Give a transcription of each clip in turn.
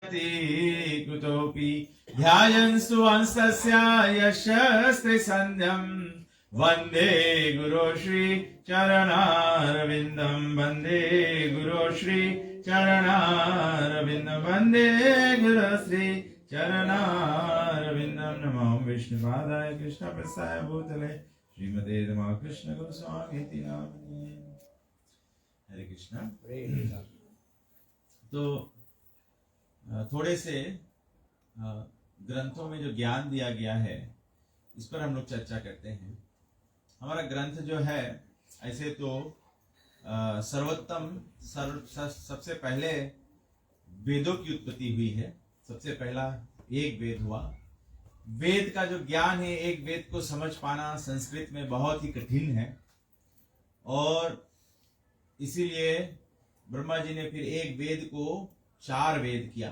कुतोऽपि ध्यायन्स्तु हंसस्य यशस्ते सन्ध्यं वन्दे गुरो श्री चरणारविन्दं वन्दे गुरो श्री चरणारविन्दं वन्दे गुरो श्री चरणारविन्दं नमो विष्णुपादाय कृष्णप्रसाय भूतले श्रीमते रामकृष्ण गोस्वामी नामिने। हरे कृष्णा। तो थोड़े से ग्रंथों में जो ज्ञान दिया गया है इस पर हम लोग चर्चा करते हैं। हमारा ग्रंथ जो है ऐसे तो सर्वोत्तम सबसे पहले वेदों की उत्पत्ति हुई है। सबसे पहला एक वेद हुआ। वेद का जो ज्ञान है, एक वेद को समझ पाना संस्कृत में बहुत ही कठिन है और इसीलिए ब्रह्मा जी ने फिर एक वेद को 4 वेद किया,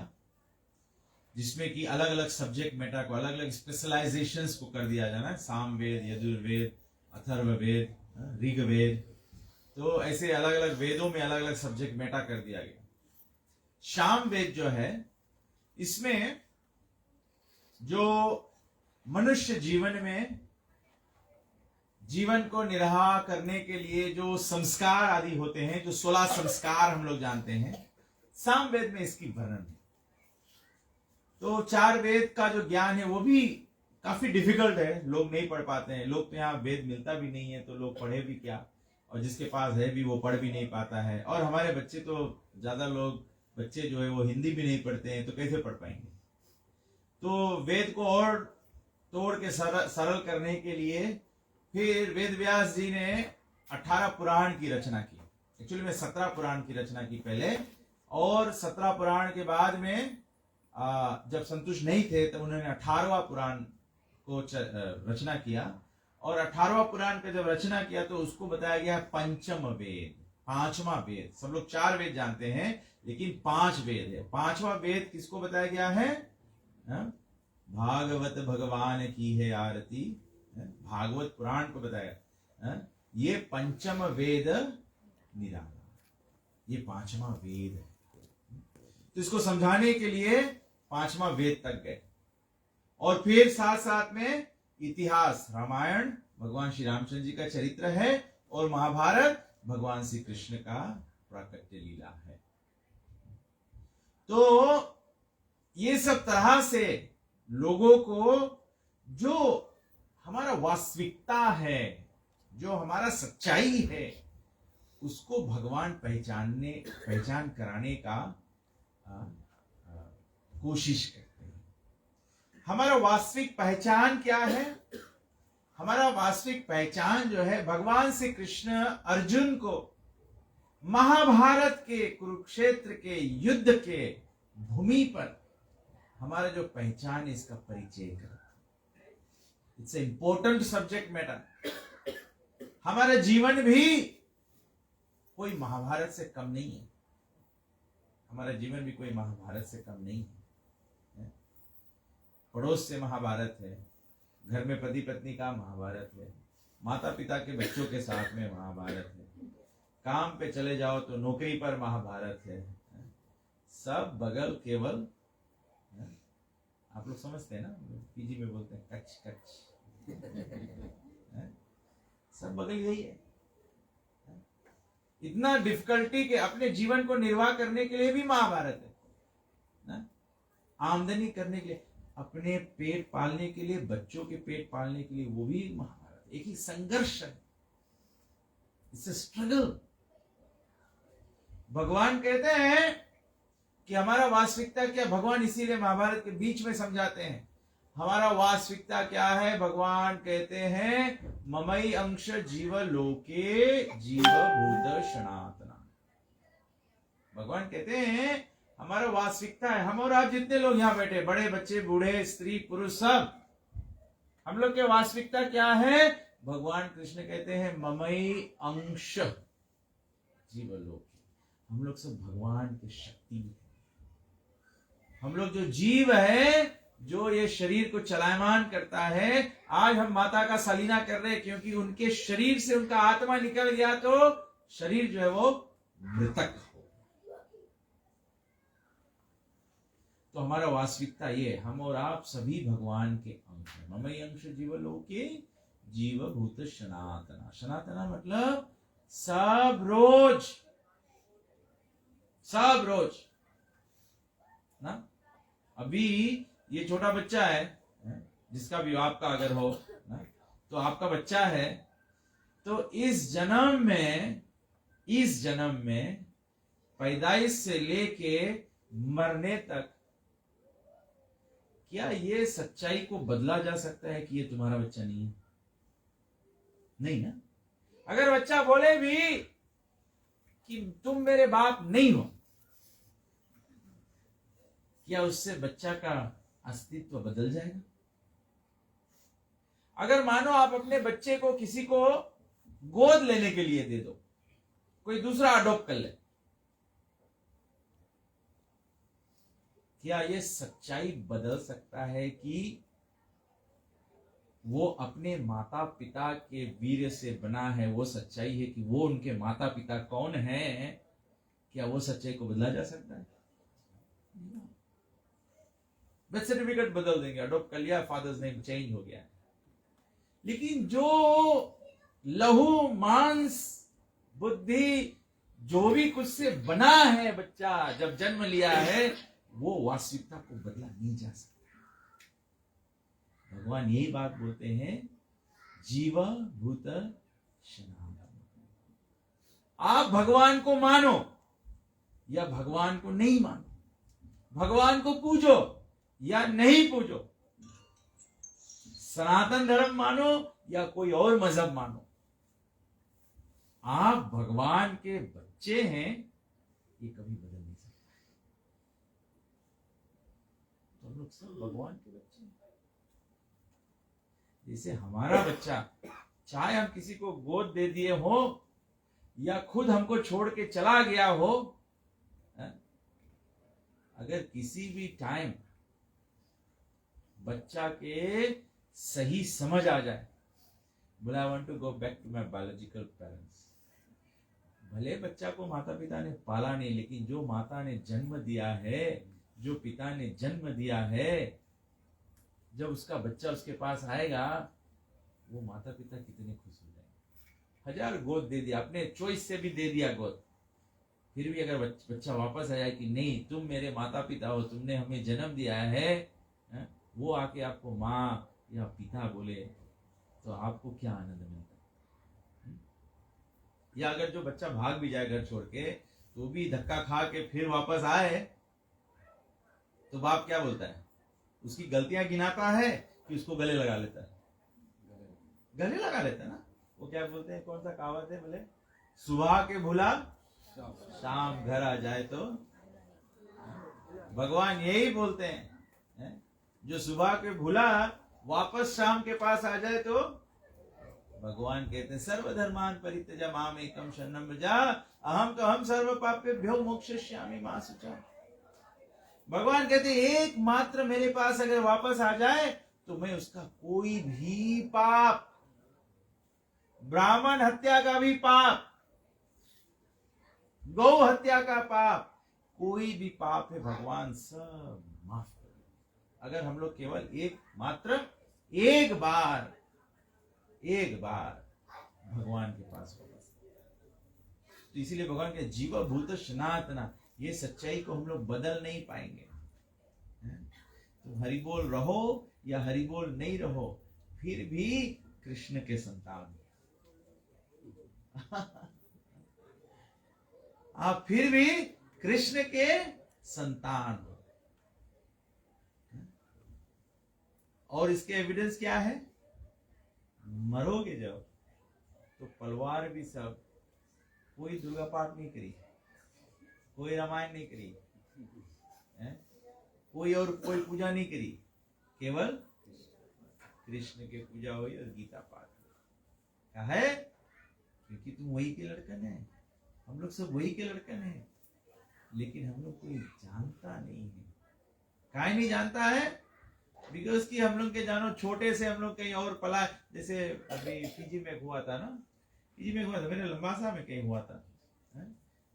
जिसमें कि अलग अलग सब्जेक्ट मैटर को, अलग अलग स्पेशलाइजेशंस को कर दिया जाना। साम वेद, यजुर्वेद, अथर्ववेद, ऋग्वेद, तो ऐसे अलग अलग वेदों में अलग अलग सब्जेक्ट मैटर कर दिया गया। साम वेद जो है, इसमें जो मनुष्य जीवन में जीवन को निर्वाह करने के लिए जो संस्कार आदि होते हैं, जो 16 संस्कार हम लोग जानते हैं, साम वेद में इसकी वर्णन है। तो 4 वेद का जो ज्ञान है वो भी काफी डिफिकल्ट है, लोग नहीं पढ़ पाते हैं। लोग तो यहाँ वेद मिलता भी नहीं है तो लोग पढ़े भी क्या, और जिसके पास है भी वो पढ़ भी नहीं पाता है। और हमारे बच्चे तो ज्यादा लोग बच्चे जो है वो हिंदी भी नहीं पढ़ते हैं, तो कैसे पढ़ पाएंगे। तो वेद को और तोड़ के सरल करने के लिए फिर वेद व्यास जी ने 18 पुराण की रचना की। एक्चुअली में 17 पुराण की रचना की पहले, और 17 पुराण के बाद में जब संतुष्ट नहीं थे तब उन्होंने 18वां पुराण को रचना किया। और 18वां पुराण का जब रचना किया तो उसको बताया गया पंचम वेद, 5वां वेद। सब लोग 4 वेद जानते हैं लेकिन 5 वेद है। 5वां वेद किसको बताया गया है? भागवत भगवान की है आरती, भागवत पुराण को बताया। ये पंचम वेद निराला, ये 5वां वेद है। तो इसको समझाने के लिए 5वां वेद तक गए। और फिर साथ साथ में इतिहास, रामायण भगवान श्री रामचंद्र जी का चरित्र है, और महाभारत भगवान श्री कृष्ण का प्राकट्य लीला है। तो ये सब तरह से लोगों को जो हमारा वास्तविकता है, जो हमारा सच्चाई है, उसको भगवान पहचान कराने का कोशिश करते हैं। हमारा वास्तविक पहचान क्या है? हमारा वास्तविक पहचान जो है, भगवान श्री कृष्ण अर्जुन को महाभारत के, कुरुक्षेत्र के युद्ध के भूमि पर हमारा जो पहचान है इसका परिचय करता है। It's a important subject matter. हमारा जीवन भी कोई महाभारत से कम नहीं है। हमारा जीवन भी कोई महाभारत से कम नहीं है। पड़ोस से महाभारत है, घर में पति पत्नी का महाभारत है, माता पिता के बच्चों के साथ में महाभारत है, काम पे चले जाओ तो नौकरी पर महाभारत है। सब बगल केवल, आप लोग समझते हैं ना, पीजी में बोलते हैं कच कच, सब बगल यही है। इतना डिफिकल्टी के अपने जीवन को निर्वाह करने के लिए भी महाभारत है ना? आमदनी करने के लिए, अपने पेट पालने के लिए, बच्चों के पेट पालने के लिए, वो भी महाभारत। एक ही संघर्ष है, इट्स अ स्ट्रगल। भगवान कहते हैं कि हमारा वास्तविकता क्या, भगवान इसीलिए महाभारत के बीच में समझाते हैं। हमारा वास्तविकता क्या है? भगवान कहते हैं ममई अंश जीव लोके जीव भूत सनातना। भगवान कहते हैं हमारा वास्तविकता है, हम और आप जितने लोग यहाँ बैठे, बड़े बच्चे बूढ़े स्त्री पुरुष सब, हम लोग के वास्तविकता क्या है? भगवान कृष्ण कहते हैं ममई अंश जीव लोके। हम लोग सब भगवान की शक्ति है। हम लोग जो जीव है, जो ये शरीर को चलायमान करता है, आज हम माता का सालीना कर रहे हैं क्योंकि उनके शरीर से उनका आत्मा निकल गया तो शरीर जो है वो मृतक हो। तो हमारा वास्तविकता ये, हम और आप सभी भगवान के अंश हैं। ममई अंश जीवलोके जीवभूत सनातना। सनातना मतलब सब रोज, सब रोज ना। अभी ये छोटा बच्चा है, जिसका भी आपका अगर हो ना, तो आपका बच्चा है, तो इस जन्म में पैदाइश से लेके मरने तक क्या ये सच्चाई को बदला जा सकता है कि ये तुम्हारा बच्चा नहीं है? नहीं ना। अगर बच्चा बोले भी कि तुम मेरे बाप नहीं हो, क्या उससे बच्चा का अस्तित्व बदल जाएगा? अगर मानो आप अपने बच्चे को किसी को गोद लेने के लिए दे दो, कोई दूसरा अडॉप्ट कर ले, क्या ये सच्चाई बदल सकता है कि वो अपने माता पिता के वीर्य से बना है? वो सच्चाई है कि वो उनके माता पिता कौन है, क्या वो सच्चाई को बदला जा सकता है? बर्थ सर्टिफिकेट बदल देंगे, अडॉप्ट कर लिया, फादर्स नेम चेंज हो गया, लेकिन जो लहू मांस बुद्धि जो भी कुछ से बना है बच्चा, जब जन्म लिया है, वो वास्तविकता को बदला नहीं जा सकता। भगवान यही बात बोलते हैं, जीव भूत सनातन। आप भगवान को मानो या भगवान को नहीं मानो, भगवान को पूजो या नहीं पूजो, सनातन धर्म मानो या कोई और मजहब मानो, आप भगवान के बच्चे हैं, ये कभी बदल नहीं सकता। तो हम लोग सब भगवान के बच्चे हैं। जैसे हमारा बच्चा, चाहे हम किसी को गोद दे दिए हो या खुद हमको छोड़ के चला गया हो, अगर किसी भी टाइम बच्चा के सही समझ आ जाए, बोले I want to go back to my biological parents, भले बच्चा को माता पिता ने पाला नहीं, लेकिन जो माता ने जन्म दिया है, जो पिता ने जन्म दिया है, जब उसका बच्चा उसके पास आएगा, वो माता पिता कितने खुश हो जाएंगे। 1000 गोद दे दिया, अपने चॉइस से भी दे दिया गोद, फिर भी अगर बच्चा वापस आया कि नहीं तुम मेरे माता पिता हो, तुमने हमें जन्म दिया है, वो आके आपको माँ या पिता बोले, तो आपको क्या आनंद मिलता है? या अगर जो बच्चा भाग भी जाए घर छोड़ के, तो भी धक्का खा के फिर वापस आए, तो बाप क्या बोलता है? उसकी गलतियां गिनाता है कि उसको गले लगा लेता है? गले लगा लेता है ना। वो क्या बोलते हैं, कौन सा कहावत है, बोले सुबह के भूला शाम घर आ जाए, तो भगवान यही बोलते हैं, जो सुबह के भूला वापस शाम के पास आ जाए, तो भगवान कहते हैं सर्वधर्मान परित्यज्य माम एकम शरणं व्रज अहम तो हम सर्व पापेभ्यो मोक्षयिष्यामि मा शुचा। भगवान कहते हैं एकमात्र मेरे पास अगर वापस आ जाए, तो मैं उसका कोई भी पाप, ब्राह्मण हत्या का भी पाप, गौ हत्या का पाप, कोई भी पाप है, भगवान सब माफ कर दे। अगर हम लोग केवल एक बार भगवान के पास वापस, तो इसीलिए भगवान के जीव भूत सनातना, ये सच्चाई को हम लोग बदल नहीं पाएंगे। तो हरि बोल रहो या हरि बोल नहीं रहो, फिर भी कृष्ण के संतान आप फिर भी कृष्ण के संतान हो। और इसके एविडेंस क्या है? मरोगे जब, तो पलवार भी सब, कोई दुर्गा पाठ नहीं करी, कोई रामायण नहीं करी, कोई और कोई पूजा नहीं करी, केवल कृष्ण के पूजा हुई और गीता पाठ क्या है? क्योंकि तुम वही के लड़कन है, हम लोग सब वही के लड़कन है, लेकिन हम लोग कोई जानता नहीं है। काहे नहीं जानता है? बिकॉज कि हम लोग के जानो छोटे से हम लोग कहीं और पला, जैसे अभी पीजी में हुआ था ना, पीजी में हुआ था, मेरे लंबासा में कहीं हुआ था,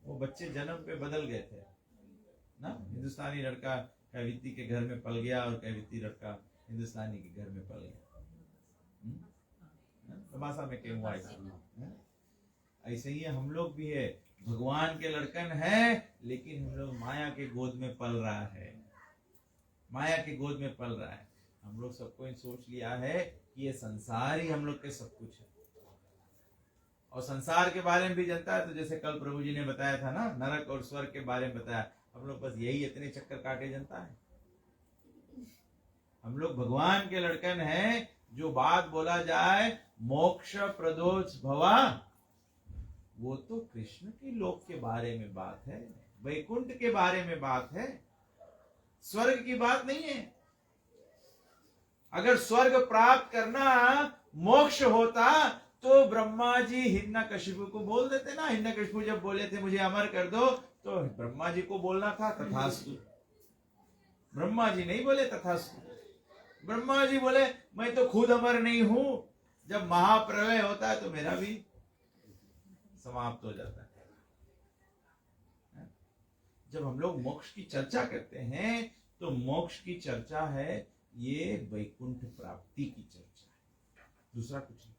वो बच्चे जन्म पे बदल गए थे ना, हिंदुस्तानी लड़का कैवित्ती के घर में पल गया और कैवित्ती लड़का हिंदुस्तानी के घर में पल गया। तमाशा में क्यों हुआ ऐसे ही हम लोग भी है, भगवान के लड़कन है लेकिन हम लोग माया के गोद में पल रहा है, माया के गोद में पल रहा है। हम लोग सबको सोच लिया है कि ये संसार ही हम लोग के सब कुछ है, और संसार के बारे में भी जानता है। तो जैसे कल प्रभु जी ने बताया था ना, नरक और स्वर्ग के बारे में बताया, हम लोग बस यही इतने चक्कर काटे जनता है। हम लोग भगवान के लड़कन हैं। जो बात बोला जाए मोक्ष प्रदोष भवा, वो तो कृष्ण के लोक के बारे में बात है, वैकुंठ के बारे में बात है, स्वर्ग की बात नहीं है। अगर स्वर्ग प्राप्त करना मोक्ष होता तो ब्रह्मा जी हिरण्यकशिपु को बोल देते ना। हिरण्यकशिपु जब बोले थे मुझे अमर कर दो, तो ब्रह्मा जी को बोलना था तथास्तु। ब्रह्मा जी नहीं बोले तथास्तु, ब्रह्मा जी बोले मैं तो खुद अमर नहीं हूं। जब महाप्रलय होता है तो मेरा भी समाप्त हो जाता है। जब हम लोग मोक्ष की चर्चा करते हैं तो मोक्ष की चर्चा है, ये वैकुंठ प्राप्ति की चर्चा है, दूसरा कुछ नहीं।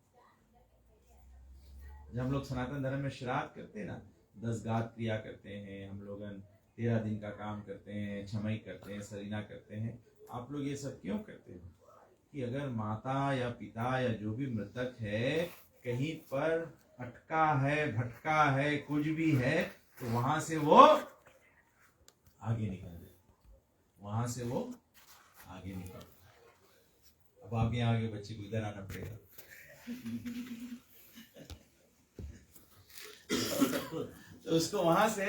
जब हम लोग सनातन धर्म में श्राद्ध करते हैं ना, 10 गात क्रिया करते हैं, हम लोग 13 दिन का काम करते हैं, छमाई करते हैं, सरीना करते हैं। आप लोग ये सब क्यों करते हैं? कि अगर माता या पिता या जो भी मृतक है कहीं पर अटका है, भटका है, कुछ भी है, तो वहां से वो आगे निकल जाए, वहां से वो आगे निकल। अब आप यहाँ आगे बच्चे को इधर आना पड़ेगा। तो उसको वहां से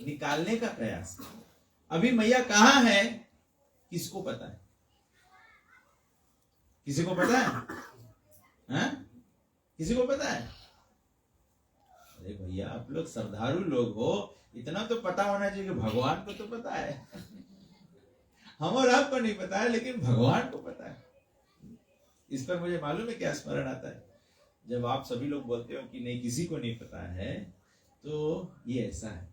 निकालने का प्रयास। अभी मैया कहाँ है किसको पता है? किसी को पता है? किसी को पता है? अरे भैया आप लोग श्रद्धालु लोग हो, इतना तो पता होना चाहिए कि भगवान को तो पता है। हम और आपको नहीं पता है लेकिन भगवान को पता है। इस पर मुझे मालूम है क्या स्मरण आता है, जब आप सभी लोग बोलते हो कि नहीं किसी को नहीं पता है, तो ये ऐसा है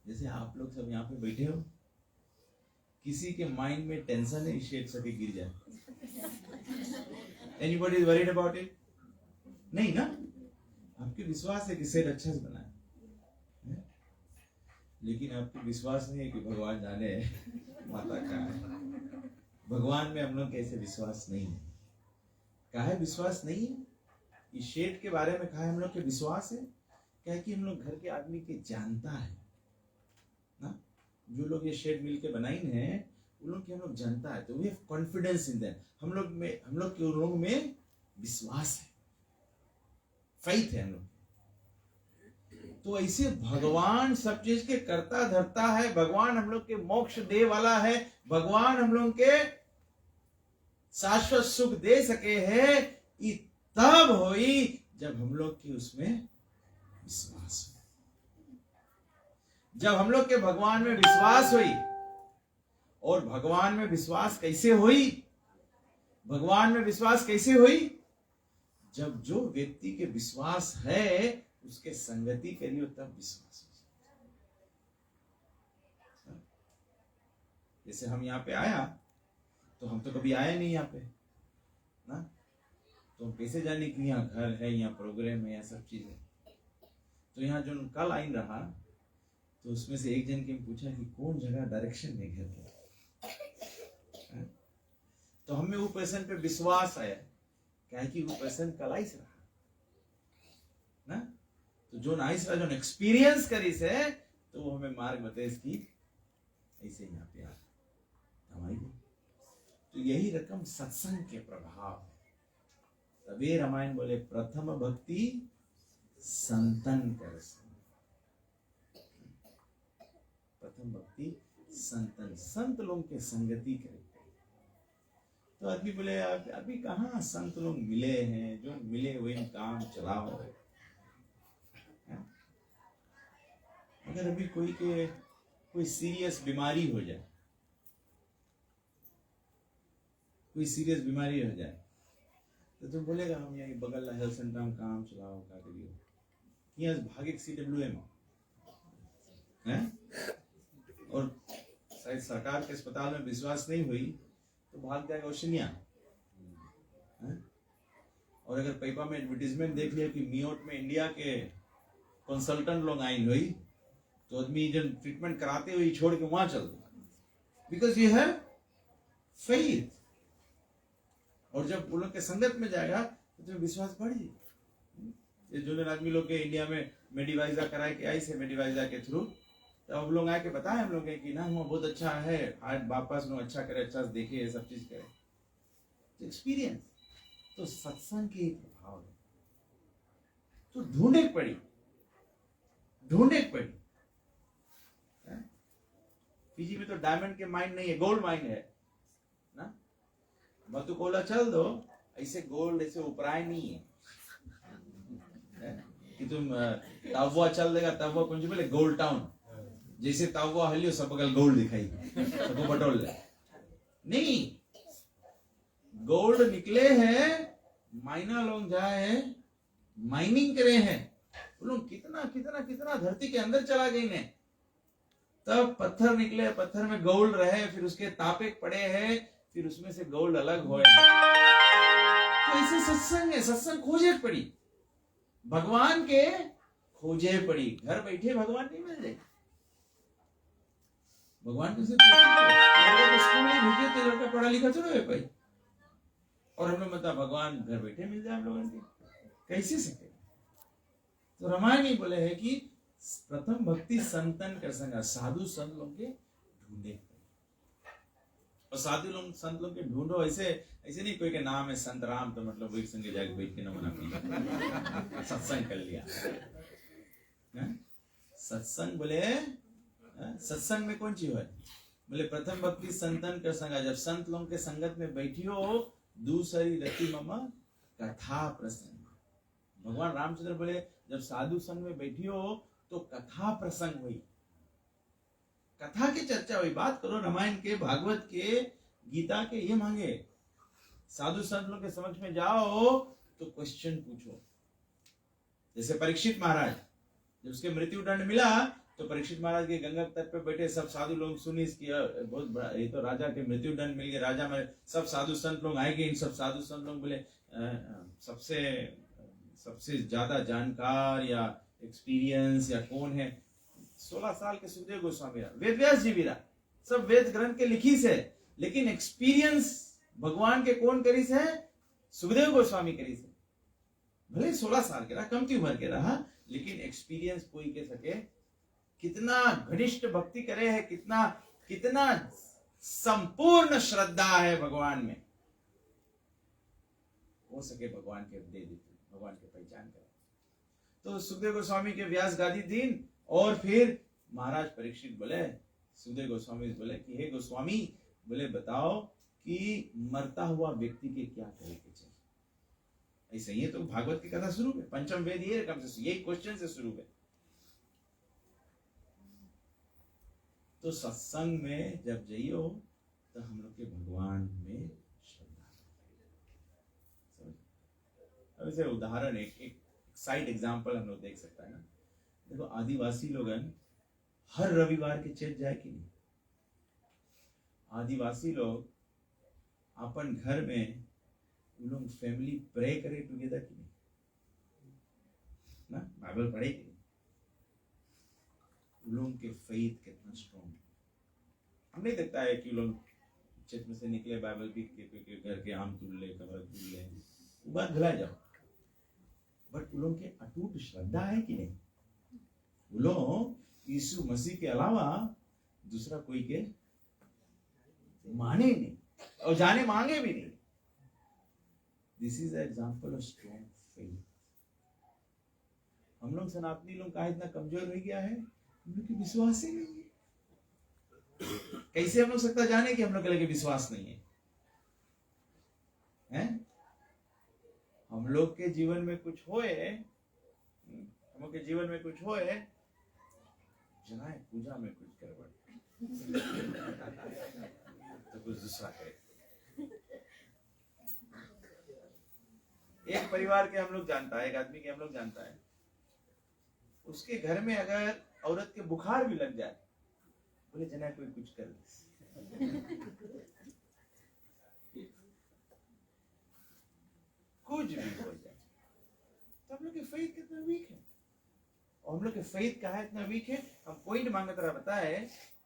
जैसे आप लोग सब यहाँ पे बैठे हो, किसी के माइंड में टेंशन है, शेड सभी गिर जाए। Anybody is worried about it? नहीं ना? आपके विश्वास है कि शेड अच्छा से बना है, लेकिन आपको विश्वास नहीं है कि भगवान जाने माता कहाँ है। भगवान में हम लोग कैसे विश्वास नहीं है? काहे विश्वास नहीं है? इस शेड के बारे में कहा हम लोग के विश्वास है क्या? कि हम लोग घर के आदमी के जानता है ना, जो लोग ये शेड मिल के बनाई है उन लोग की हम लोग जानता है, तो we have confidence in them. हम लोग के लोग में विश्वास है, फेथ है हम लोग। तो ऐसे भगवान सब चीज के करता धरता है, भगवान हम लोग के मोक्ष दे वाला है, भगवान हम लोग के शाश्वत सुख दे सके है, तब होई जब हम लोग की उसमें विश्वास हो। जब हम लोग के भगवान में विश्वास हुई, और भगवान में विश्वास कैसे हुई? भगवान में विश्वास कैसे हुई? जब जो व्यक्ति के विश्वास है उसके संगति करियो तब विश्वास हो। जैसे हम यहाँ पे आया, तो हम तो कभी आए नहीं यहाँ पे ना, तो हम कैसे जाने कि यहाँ घर है, यहाँ प्रोग्राम है, यहाँ सब चीज है। तो यहाँ जो कल आइन रहा, तो उसमें से एक जन के पूछा कि कौन जगह डायरेक्शन में घर है, तो हमें वो पर्सन पे विश्वास आया, क्या कि वो पर्सन कल आइस रहा ना, तो जो नाइस रहा, जो एक्सपीरियंस करी से, तो वो हमें मार्ग बताए इसकी ऐसे यहाँ पे हमारी। तो यही रकम सत्संग के प्रभाव है। तबे रामायण बोले प्रथम भक्ति संतन कर, प्रथम भक्ति संतन, संत लोग के संगति करे। तो आदमी बोले अभी कहाँ संत लोग मिले हैं, जो मिले हुए काम चलाओ। अगर अभी कोई सीरियस बीमारी हो जाए, कोई सीरियस बीमारी हो जाए, तो तुम बोलेगा हम यहाँ बगल हेल्थ सेंटर में काम चलाओ का करियो, यहाँ भागे CWM है, और शायद सरकार के अस्पताल में विश्वास नहीं हुई तो भाग जाएगा ओशनिया। और अगर पेपर में एडवर्टीजमेंट देख लिया कि मियोट में इंडिया के कंसल्टेंट लोग आए हुई तो आदमी जब ट्रीटमेंट कराते हुए छोड़ के वहां चल दो, बिकॉज यू हैव फेथ। और जब वो लोग के संगत में जाएगा तो विश्वास बढ़ी। ये जो आदमी लोग के इंडिया में मेडिवाइजा कराए के आई से मेडिवाइजा के थ्रू, तो अब लोग आके बताए हम लोग कि ना वहाँ बहुत अच्छा है, आज वापस लोग अच्छा करे, अच्छा से देखे, सब चीज करे, एक्सपीरियंस। तो सत्संग के प्रभाव है, तो ढूंढे पड़ी। फीजी में तो डायमंड के माइन नहीं है, गोल्ड माइन है ना। मधुकोला चल दो, ऐसे गोल्ड ऐसे उपराय नहीं है कि तुम तावा चल देगा, तावा कुंज बोले गोल्ड टाउन, जैसे तावा हलियो सब बगल गोल्ड दिखाई, सबको बटोल ले। नहीं, गोल्ड निकले हैं, माइना लोग जाए माइनिंग करे हैं, वो लोग कितना कितना कितना धरती के अंदर चला गई ने, तब पत्थर निकले, पत्थर में गोल्ड रहे, फिर उसके तापे पड़े हैं, फिर उसमें से गोल्ड अलग हो। तो ऐसे सत्संग है, सत्संग खोजे पड़ी, भगवान के खोजे पड़ी। घर बैठे भगवान नहीं मिल जाए, भगवान को सिर्फ स्कूल नहीं भेजे तो लड़का पढ़ा लिखा चलो है भाई, और हमें मतलब भगवान घर बैठे मिल जाए हम लोगों को, कैसे सके। तो रामायण ही बोले है कि प्रथम भक्ति संतन कर संगा, साधु संत लोग के ढूंढे। और साधु लोग संत लोग के ढूंढो, ऐसे ऐसे नहीं कोई के नाम है संत राम तो मतलब वही संगे जाके बैठ के नमना पी सत्संग कर लिया। सत्संग बोले, सत्संग में कौन चीज है बोले प्रथम भक्ति संतन कर संगा, जब संत लोग के संगत में बैठी हो, दूसरी रति ममा कथा प्रसंग। भगवान रामचंद्र बोले जब साधु संग में बैठी हो तो कथा प्रसंग हुई, कथा की चर्चा हुई, बात करो रामायण के, भागवत के, गीता के, ये मांगे। साधु संत लोग के समक्ष में जाओ तो क्वेश्चन पूछो। जैसे परीक्षित महाराज, जब उसके मृत्यु दंड मिला तो परीक्षित महाराज के गंगा तट पे बैठे सब साधु लोग सुनी इसकी बहुत बड़ा, ये तो राजा के मृत्यु दंड मिल गया, राजा में सब साधु संत लोग आएंगे। इन सब साधु संत लोग बोले सबसे ज्यादा जानकार या एक्सपीरियंस या कौन है, 16 साल के सुखदेव गोस्वामी, वेद व्यास जी भी रहा, सब वेद ग्रंथ के लिखी से, लेकिन एक्सपीरियंस भगवान के कौन करी से, सुखदेव गोस्वामी करी से। भले 16 साल के रहा, कमती उम्र के रहा, लेकिन एक्सपीरियंस कोई के सके, कितना घनिष्ठ भक्ति करे है, कितना कितना संपूर्ण श्रद्धा है भगवान में, हो सके भगवान के दे देते, भगवान के पहचान करे। तो सुखदेव गोस्वामी के व्यास गादी दिन, और फिर महाराज परीक्षित बोले, सुखदेव गोस्वामी बोले कि हे गोस्वामी, बोले बताओ कि मरता हुआ व्यक्ति के क्या करे के चाहिए। ऐसे ही तो भागवत की कथा शुरू है, पंचम वेद ये रकम से, यही क्वेश्चन से शुरू है। तो सत्संग में जब जाइयो तो हम लोग के भगवान में श्रद्धा। अब इसे उदाहरण एक साइड एग्जांपल हम लोग देख सकता है ना। देखो आदिवासी लोगन हर रविवार के चर्च जाए कि नहीं? आदिवासी लोग अपन घर में उन लोग फैमिली प्रे करे टुगेदर कि नहीं ना, बाइबल पढ़े कि नहीं? उन लोगों के फेथ कितना स्ट्रॉन्ग है। हम नहीं देखता है कि लोग चर्च में से निकले बाइबल भी के घर के आम तुल ले, कमर तुल ले, वो बात भुला जाओ, बट उन लोगों के अटूट श्रद्धा है कि नहीं? वो लोग यीशु मसीह के अलावा दूसरा कोई के माने नहीं और जाने मांगे भी नहीं। This is example of strong faith. हम लोग सनातनी लोग का इतना कमजोर हो गया है, हम लोग की विश्वास ही नहीं है। कैसे हम लोग सकता जाने कि हम लोग के लगे विश्वास नहीं है, हैं? हम लोग के जीवन में कुछ होए, हम लोग के जीवन में कुछ होए, जनाए पूजा में कुछ गड़बड़ तो कुछ दूसरा करे। एक परिवार के हम लोग जानता है, एक आदमी के हम लोग जानता है, उसके घर में अगर औरत के बुखार भी लग जाए बोले जना कोई कुछ कर ले। कुछ भी हो जाए। तो हम लोग की फेथ कितना वीक है, और हम लोग के फेथ कहा इतना वीक है। हम पॉइंट मांगा तरह बताए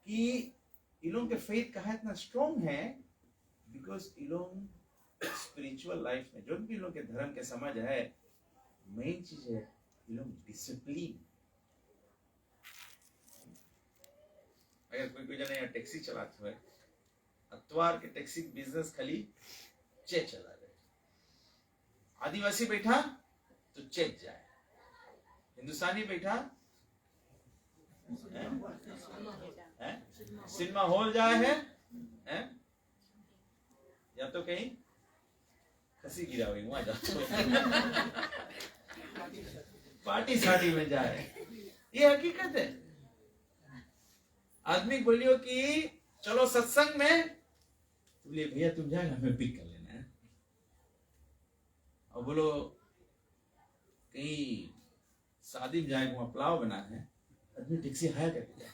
कि इन लोगों के फेथ कहा इतना स्ट्रॉन्ग है, बिकॉज इन लोग स्पिरिचुअल लाइफ में जो भी इन लोग के धर्म के समझ है, मेन चीज है इन लोग डिसिप्लिन। अगर कोई जने टैक्सी चलाते हुए अतवार के टैक्सी बिजनेस खाली चे चला रहे, आदिवासी बैठा तो चेक जाए, हिंदुस्तानी बैठा सिनेमा हॉल जाए है, या तो कहीं खसी गिरा हुई वहां जाओ, पार्टी शादी में जाए। ये हकीकत है। आदमी बोलियो कि चलो सत्संग में, तो बोलिए भैया तुम जाएगा, हमें पिक कर लेना है। और बोलो कहीं शादी में जाएगा, वहां पुलाव बना है, आदमी टैक्सी हायर करके जाए।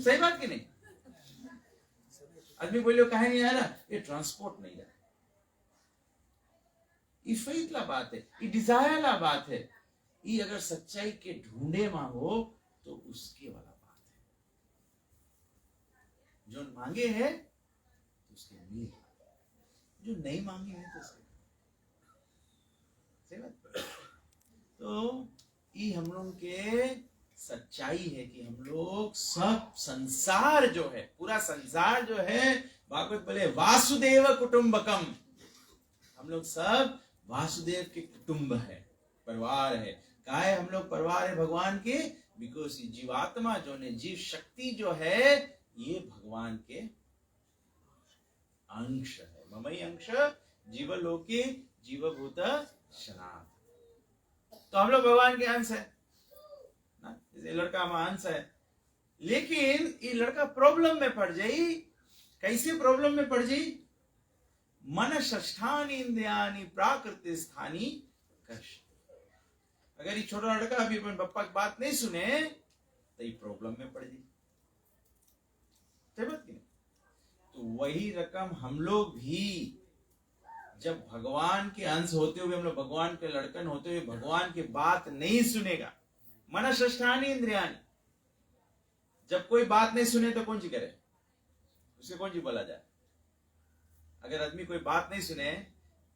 सही बात कि नहीं? आदमी बोलियो कहे नहीं आ रहा, ये ट्रांसपोर्ट नहीं रहा। ये फेथ ला बात है, ये डिजायर ला बात है। ये अगर सच्चाई के ढूंढे मांगो तो उसके वाला बात है। जो मांगे है तो उसके मिल, जो नहीं मांगे है तो उसके। सही बात। तो ये हम लोग के सच्चाई है कि हम लोग सब संसार जो है, पूरा संसार जो है, भागवत बोले वासुदेव कुटुंबकम, हम लोग सब वासुदेव के कुटुंब है, परिवार है। क्या है हम लोग परिवार है भगवान के? बिकॉज जीवात्मा जो ने जीव शक्ति जो है, ये भगवान के अंश है। ममई अंश जीवलोके जीवभूत सनातन। तो हम लोग भगवान के अंश है ना, ये लड़का हमारा अंश है। लेकिन ये लड़का प्रॉब्लम में पड़ जाई। कैसे प्रॉब्लम में पड़ जाई? मन षष्ठानि इंद्रियानि प्राकृति स्थानी कष्ट। अगर ये छोटा लड़का अभी अपने पप्पा की बात नहीं सुने तो ये प्रॉब्लम में पड़ जाए। तो वही रकम हम लोग भी जब भगवान के अंश होते हुए, हम लोग भगवान के लड़कन होते हुए भगवान की बात नहीं सुनेगा, मन षष्ठानि इंद्रियानि, जब कोई बात नहीं सुने तो कौन सी करे? उसे कौन सी बोला जाए? अगर आदमी कोई बात नहीं सुने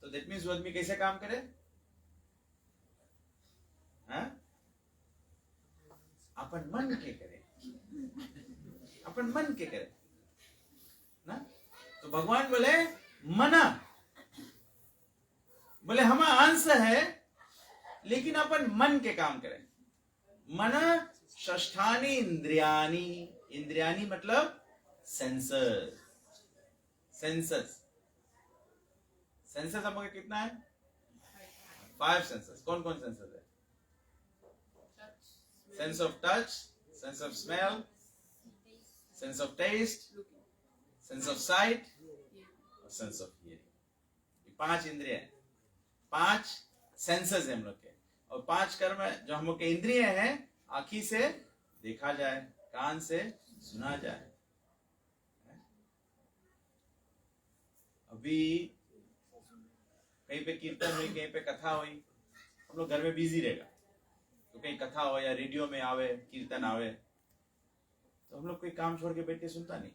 तो दैट मीन्स वो आदमी कैसे काम करे? अपन मन के करे, अपन मन के करे ना। तो भगवान बोले मना, बोले हमारा अंश है लेकिन अपन मन के काम करें। मन षष्ठानि इंद्रियानि, इंद्रियानि मतलब सेंसर्स। सेंसर्स, सेंसर्स हम लोग कितना है? 5 सेंसर्स। कौन कौन सेंसर्स है? Sense of touch, sense of smell, sense of taste, sense of sight और सेंस ऑफ हियरिंग। 5 इंद्रिय है, 5 सेंसर्स है हम लोग के। और 5 कर्म जो हम लोग के इंद्रिय हैं, आंखी से देखा जाए, कान से सुना जाए। अभी कहीं पे कीर्तन हुई, कहीं पे कथा हुई, हम लोग घर में बिजी रहेगा। तो कहीं कथा हो या रेडियो में आवे, कीर्तन आवे, तो हम लोग कोई काम छोड़ के बैठ के सुनता नहीं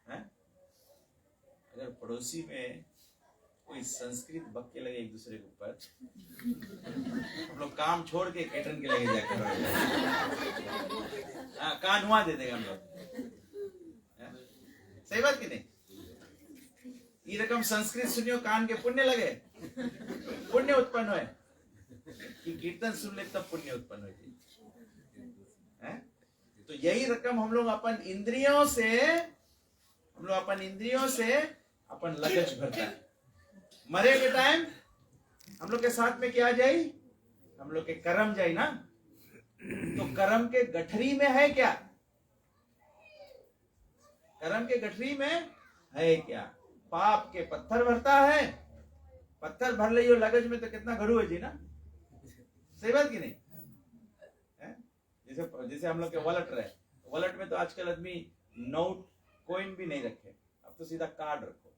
है। अगर पड़ोसी में कोई संस्कृत बक के लगे एक दूसरे के ऊपर, हम लोग काम छोड़ के कैटरन के लगे जाकर कान हुआ दे देगा हम लोग। सही बात कि नहीं? ये रकम संस्कृत सुनियो, कान के पुण्य लगे, पुण्य उत्पन्न होए कि कीर्तन सुन ले तब पुण्य उत्पन्न हो। तो यही रकम हम लोग अपन इंद्रियों से, हम लोग अपन इंद्रियों से अपन लगच भरता है। मरे के टाइम हम लोग के साथ में क्या जाए? हम लोग के कर्म जाए ना। तो कर्म के गठरी में है क्या? कर्म के गठरी में है क्या? पाप के पत्थर भरता है। पत्थर भर लियो लगज में तो कितना घड़ू है जी ना। सही बात की नहीं? जैसे जैसे हम लोग के वॉलेट रहे, वॉलेट में तो आजकल आदमी नोट कॉइन भी नहीं रखे, अब तो सीधा कार्ड रखो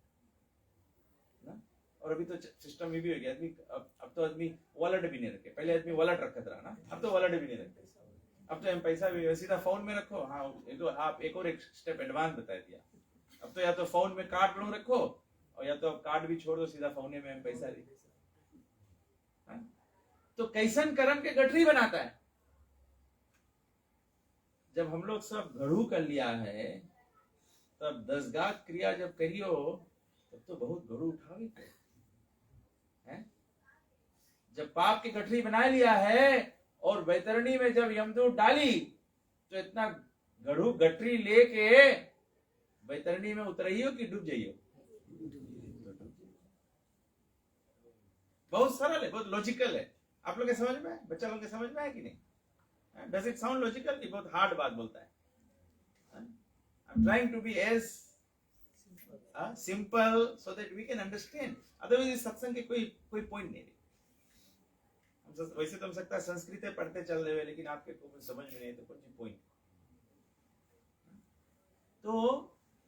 ना। और अभी तो सिस्टम में भी हो गया आदमी, अब तो आदमी वॉलेट भी नहीं रखे, पहले आदमी वॉलेट रखता रहा ना, अब तो वॉलेट भी नहीं रखते, अब तो हम पैसा भी सीधा फोन में रखो। हाँ, ये तो आप एक और एक स्टेप एडवांस बता दिया, अब तो या तो फोन में कार्ड लोग रखो और या तो कार्ड भी छोड़ दो, सीधा फोन में हम पैसा दे। तो कैसन कर्म के गठरी बनाता है। जब हम लोग सब घड़ू कर लिया है, तब 10 गात क्रिया जब करियो तब तो बहुत घड़ू उठावे है। जब पाप की गठरी बना लिया है और बैतरणी में जब यमदूत डाली तो इतना गढ़ू गठरी लेके बैतरणी में उतरियो कि डूब जाइयो। बहुत सरल है, बहुत लॉजिकल है। आप लोग के समझ में है? बच्चा लोग के समझ में है कि नहीं? डज इट साउंड लॉजिकल कि बहुत हार्ड बात बोलता है? I am trying to be as simple so that we can understand, otherwise इस सत्संग के कोई पॉइंट नहीं है। वैसे तो हम सकता है संस्कृत पढ़ते चल रहे, लेकिन आपके को समझ में नहीं तो कुछ पॉइंट। तो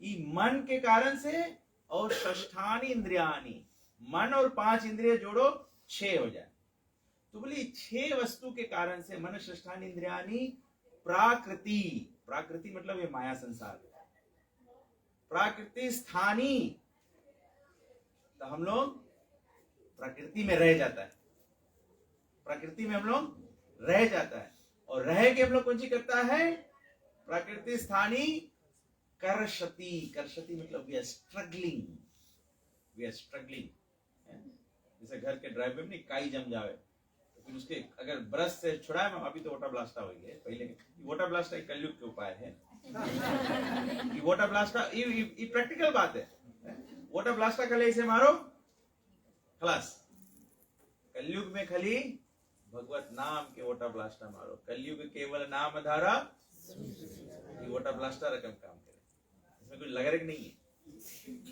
ये मन के कारण से और षष्ठानी इंद्रियानी, मन और 5 इंद्रिय जोड़ो 6 हो जाए। तो बोली 6 वस्तु के कारण से मन षष्ठानी इंद्रियानी प्राकृति, प्राकृति मतलब ये माया संसार, प्राकृति स्थानी, तो हम लोग प्रकृति में रह जाता है, प्रकृति में हम लोग रह जाता है। और रह के हम लोग कौन सी करता है? प्रकृति स्थानी कर्षति, कर्षति मतलब we are struggling, we are struggling. जैसे घर के ड्राइव में नहीं काई जम जावे तो फिर उसके अगर ब्रश से छुड़ाए, अभी तो वाटर ब्लास्टा हो गया, पहले वाटर ब्लास्टा एक कलयुग के उपाय है। वाटर ब्लास्टा ये प्रैक्टिकल बात है। वाटर ब्लास्टा कल इसे मारो खलास। कलयुग में खाली भगवत नाम के वाटर ब्लास्टा मारो, कलयुग केवल नाम धारा, वाटर ब्लास्टर रकम काम करे, इसमें कुछ लग नहीं है,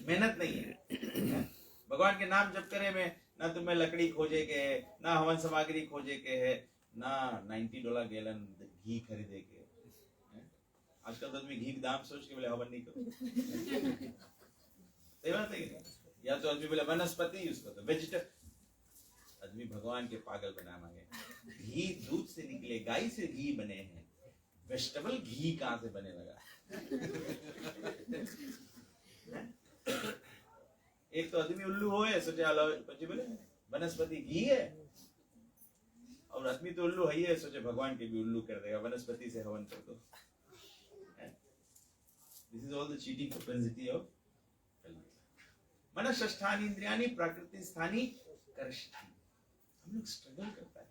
मेहनत नहीं है। भगवान के नाम जप करे में ना तुम्हें लकड़ी खोजे के है, ना हवन सामग्री खोजे के है, ना $90 गैलन घी खरीदे के। आजकल तो आदमी घी के दाम सोच के बोले हवन नहीं करो, सही बात है। या तो आदमी बोले वनस्पति यूज करो, वेजिटेबल, आदमी भगवान के पागल बना मांगे। घी दूध से निकले, गाय से घी बने हैं, वेजिटेबल घी कहां से बने लगा? एक तो आदमी उल्लू हो है, सोचे बोले वनस्पति घी है, और आदमी तो उल्लू है, सोचे भगवान के भी उल्लू कर देगा, वनस्पति से हवन कर दो। This is all the cheating propensity of मन षष्ठानी इंद्रियानी प्राकृति स्थानी कर्षति। हम लोग स्ट्रगल करता है।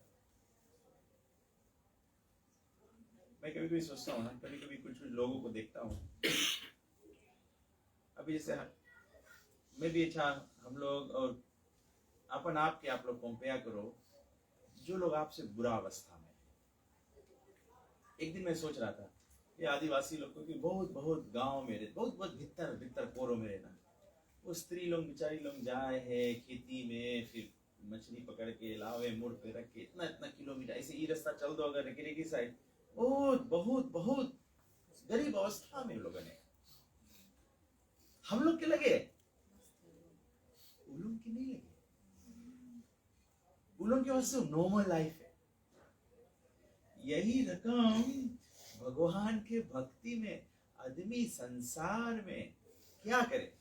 मैं कभी कभी सोचता हूँ ना, कभी कभी कुछ लोगों को देखता हूँ, अभी जैसे मैं भी अच्छा, हम लोग और अपन आप के आप लोग कंपेयर करो, जो लोग आपसे बुरा अवस्था में। एक दिन मैं सोच रहा था ये आदिवासी लोग को बहुत बहुत गांव में रहते, बहुत बहुत भीतर भीतर कोरों में रहना, वो स्त्री लोग बेचारी लोग जाए है खेती में, फिर मछली पकड़ के लावे मुड़ पे रख के इतना इतना किलोमीटर ऐसे ही रास्ता चल दो अगर रेगिरे की साइड, बहुत बहुत बहुत गरीब अवस्था में लोगों ने। हम लोग के लगे, उन लोग के नहीं लगे, उन लोग के वास्ते नॉर्मल लाइफ है। यही रकम भगवान के भक्ति में आदमी संसार में क्या करे?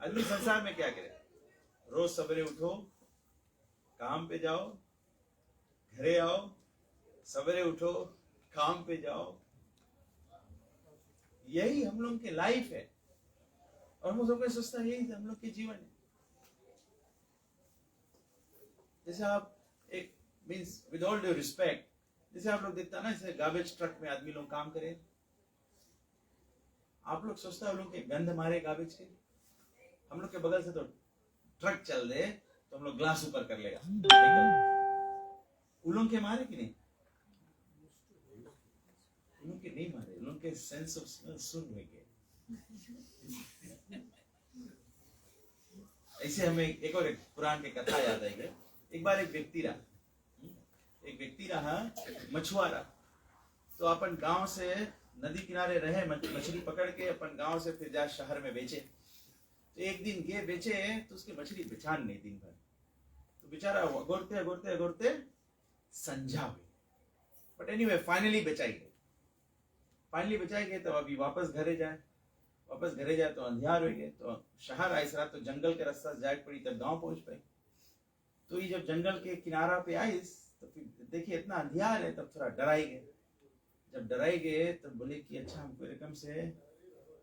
आदमी संसार में क्या करे? रोज सवेरे उठो, काम पे जाओ, घरे आओ, सवेरे उठो, काम पे जाओ, यही हम लोग के लाइफ है। और हम लोग सोचता है यही हम लोग के जीवन है। जैसे आप एक means with all due respect, जैसे आप लोग देखता ना, जैसे गार्बेज ट्रक में आदमी लोग काम करे, आप लोग सोचता है लोग के गंध मारे गार्बेज के, हम लोग के बगल से तो ट्रक चल रहे तो हम लोग ग्लास ऊपर कर लेगा, उन लोग के मारे कि नहीं? उन लोग के नहीं मारे, उन लोग के सेंस ऑफ स्मेल सुन हुए के। ऐसे हमें एक और एक पुराण की कथा याद आई है। एक बार एक व्यक्ति रहा मछुआरा, तो अपन गांव से नदी किनारे रहे, मछली पकड़ के अपन गांव से फिर जा शहर में बेचे। तो एक दिन गए बेचे तो उसकी मछली बेचान नहीं दिन भर, तो बेचारा अगोरते अगोरते अगोरते संझा हुई। बट एनीवे फाइनली बेचाई गई। तो अभी वापस घरे जाए तो अंधियार हो गए। तो शहर आई रात तो जंगल के रास्ता से जाए पड़ी, तब गांव पहुंच पाई। तो ये जब जंगल के किनारा पे आई तो फिर देखिए इतना अंधियार है, तब थोड़ा डराई गए। जब डराई गए तब बोले कि अच्छा हमको रकम से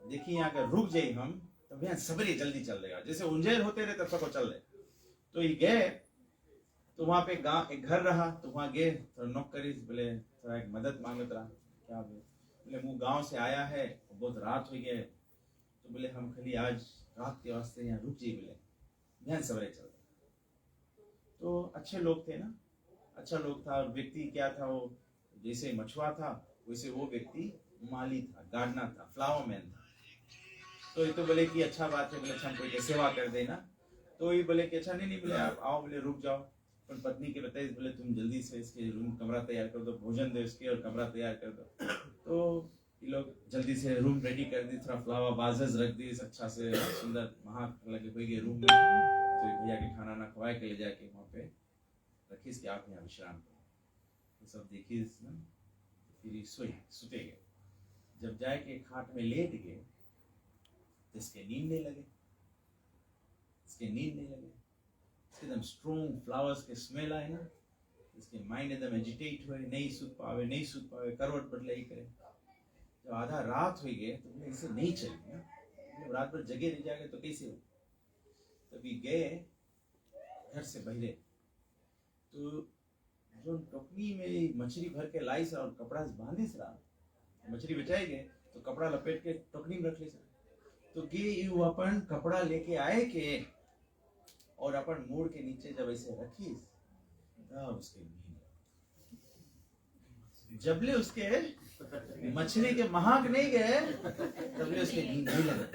देखिए यहाँ अगर रुक जाए हम तो भैया सबरे जल्दी चल देगा, जैसे उंजेर होते रहे तब सबको चल रहे। तो ये गए तो वहां पे एक घर रहा, तो वहां गए थोड़ा नॉक करी, बोले थोड़ा एक मदद मांगत रहा। क्या बोले वो गांव से आया है, बहुत रात हो गए, तो बोले हम खाली आज रात के वास्ते यहाँ रुक जाइए, बोले ध्यान सबरे चल। तो अच्छे लोग थे ना, अच्छा लोग था। व्यक्ति क्या था, वो जैसे मछुआ था वैसे वो व्यक्ति माली था, गार्डनर था, फ्लावर मैन था। तो ये तो बोले कि अच्छा बात है, बोले अच्छा हमको सेवा कर देना। तो ये बोले कि अच्छा नहीं बोले आप आओ, बोले रुक जाओ। पर पत्नी के बताइए, बोले तुम जल्दी से इसके रूम कमरा तैयार कर दो, भोजन दो इसके और कमरा तैयार कर दो। तो ये लोग जल्दी से रूम रेडी कर दी, थोड़ा फ्लावर बाजेस रख दी अच्छा से सुंदर, वहां लगे हुए रूम में। तो भैया के खाना ना खवाए के ले जाके वहां पे रखी कि आप यहाँ विश्राम करो। तो सब देखिए फिर सुते गए। जब जाए के खाट में लेट गए तो इसके नींद नहीं लगे, एकदम स्ट्रॉन्ग फ्लावर्स के स्मेल आए ना, इसके माइंड एकदम एजिटेट हुए, नहीं सूत पावे, करवट बदले ही करे। जब आधा रात हो गए तो बोले इसे नहीं चलेगा, जब रात भर जगे रह जाएगा तो कैसे हो। तभी गए घर से बहरे, तो जो टोकरी में मछली भर के लाई सा और कपड़ा से बांधी सा, मछली बचाए गए तो कपड़ा लपेट के टोकरी में रख ले सा। तो ये अपन कपड़ा लेके आए के और अपन मोड़ के नीचे जब ऐसे रखी तब उसके नींद, जबले उसके मछली के महाक नहीं गए तबले उसके नींद नहीं लगे।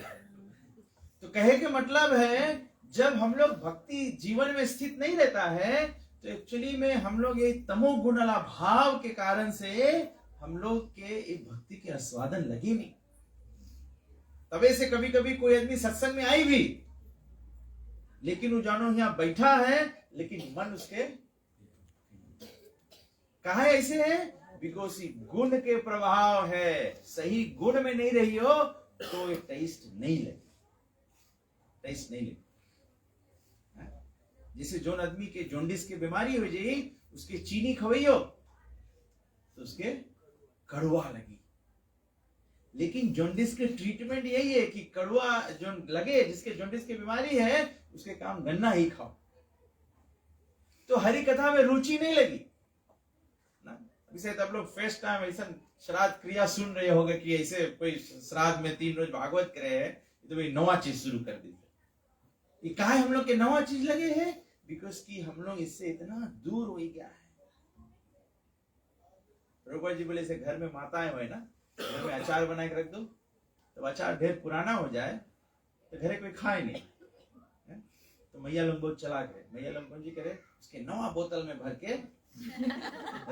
तो कहे के मतलब है जब हम लोग भक्ति जीवन में स्थित नहीं रहता है तो एक्चुअली में हम लोग ये तमोगुण वाला भाव के कारण से हम लोग के एक भक्ति के आस्वादन लगे नहीं। तबे से कभी कभी कोई आदमी सत्संग में आई भी, लेकिन वो जानो यहाँ बैठा है लेकिन मन उसके कहा ऐसे है, बिकॉज गुण के प्रभाव है। सही गुण में नहीं रही हो तो ये टेस्ट नहीं लगे। जैसे जोन आदमी के जोंडिस की बीमारी हो जाए उसके चीनी खवैयो तो उसके कड़वा लगी, लेकिन जोंडिस के ट्रीटमेंट यही है कि कड़वा जो लगे, जिसके जोंडिस की बीमारी है उसके काम गन्ना ही खाओ। तो हरि कथा में रुचि नहीं लगी ना, इसे तब लोग फर्स्ट टाइम ऐसा श्राद्ध क्रिया सुन रहे होंगे कि ऐसे कोई श्राद्ध में 3 रोज भागवत करे है तो भाई नवा चीज शुरू कर दी। ये काहे हम लोग के नवा चीज लगे हैं, बिकॉज कि हम लोग इससे इतना दूर हो गया है। प्रभुपाद जी बोले से घर में माताएं हुए ना, घर में अचार बना के रख दो, तो अचार ढेर पुराना हो जाए तो घरे कोई खाए नहीं है? तो मैया लोग बहुत चलाक है, मैया लोग जी करे उसके नवा बोतल में भर के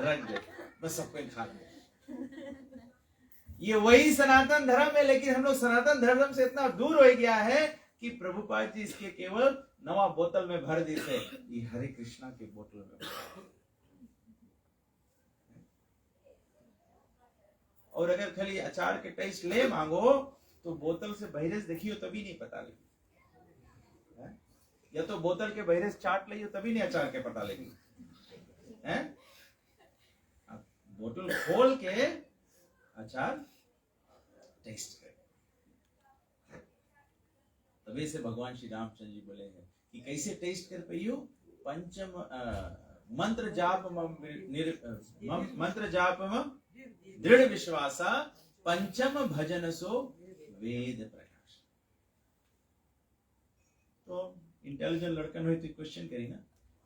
रख दे, बस सबको खा ले। ये वही सनातन धर्म है, लेकिन हम लोग सनातन धर्म से इतना दूर हो गया है कि प्रभुपाद जी इसके केवल नवा बोतल में भर देते, ये हरे कृष्णा के बोतल में। और अगर खाली अचार के टेस्ट ले मांगो तो बोतल से बहरेज देखियो तभी नहीं पता लगी, या तो बोतल के बहरेज चाट लियो तभी नहीं अचार के पता लगी है। बोतल खोल के अचार टेस्ट कर, तभी से भगवान श्री रामचंद्र जी बोले हैं कि कैसे टेस्ट कर पाइयो। पंचम मंत्र जाप दृढ़ विश्वासा, पंचम भजन सो वेद प्रकाश। तो इंटेलिजेंट लड़कन हुई तो क्वेश्चन करी ना,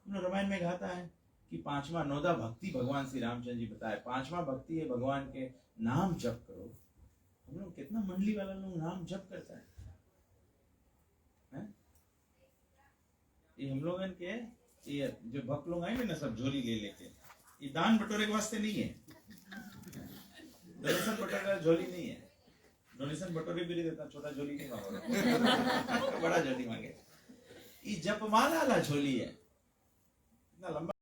हम लोग रामायण में गाता है कि 5वां 9दा भक्ति भगवान श्री रामचंद्र जी बताए। 5वां भक्ति है भगवान के नाम जप करो। हम लोग कितना मंडली वाला लोग नाम जप करता है? ये हम लोग के ये जो भक्त लोग आएंगे ना सब झोली ले लेके, ये दान बटोरे के वास्ते नहीं है, डोनेशन बटोरे झोली नहीं है, डोनेशन बटोरे भी नहीं देता, छोटा झोली नहीं मांगा बड़ा झोली मांगे। ये जपमाला वाला झोली है, इतना लंबा।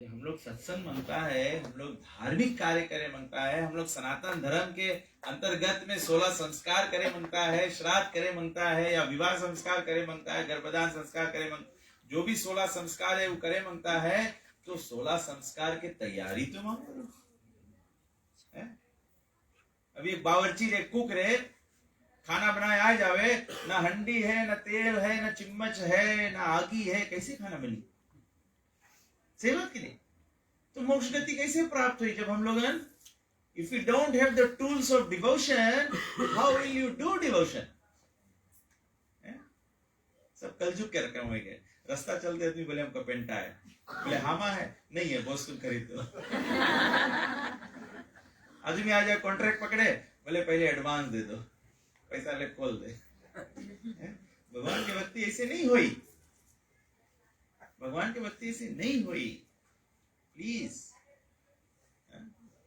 हम लोग सत्संग मांगता है, हम लोग धार्मिक कार्य करे मांगता है, हम लोग सनातन धर्म के अंतर्गत में 16 संस्कार करे मांगता है, श्राद्ध करे मांगता है, या विवाह संस्कार करे मांगता है, गर्भदान संस्कार करे जो भी 16 संस्कार है वो करे मांगता है। तो 16 संस्कार की तैयारी तो मांगो। अभी एक बावर्ची रे, कुक रे, खाना बनाए आ जावे, ना हंडी है, ना तेल है, ना चिम्मच है, ना आगी है, कैसे खाना बनी? सेवा के लिए तो मोक्ष गति कैसे प्राप्त हुई? जब हम लोग if you don't have the tools of devotion, how will you do devotion? सब कलजुग के रकम हो गए। रास्ता चलते आदमी बोले हमको पेंटा है, बोले हामा है, नहीं है बॉस तुम खरीद दो। आदमी आ जाए कॉन्ट्रैक्ट पकड़े, बोले पहले एडवांस दे दो, पैसा ले खोल दे। भगवान की भक्ति ऐसे नहीं हुई, भगवान की भक्ति ऐसी नहीं हुई। प्लीज,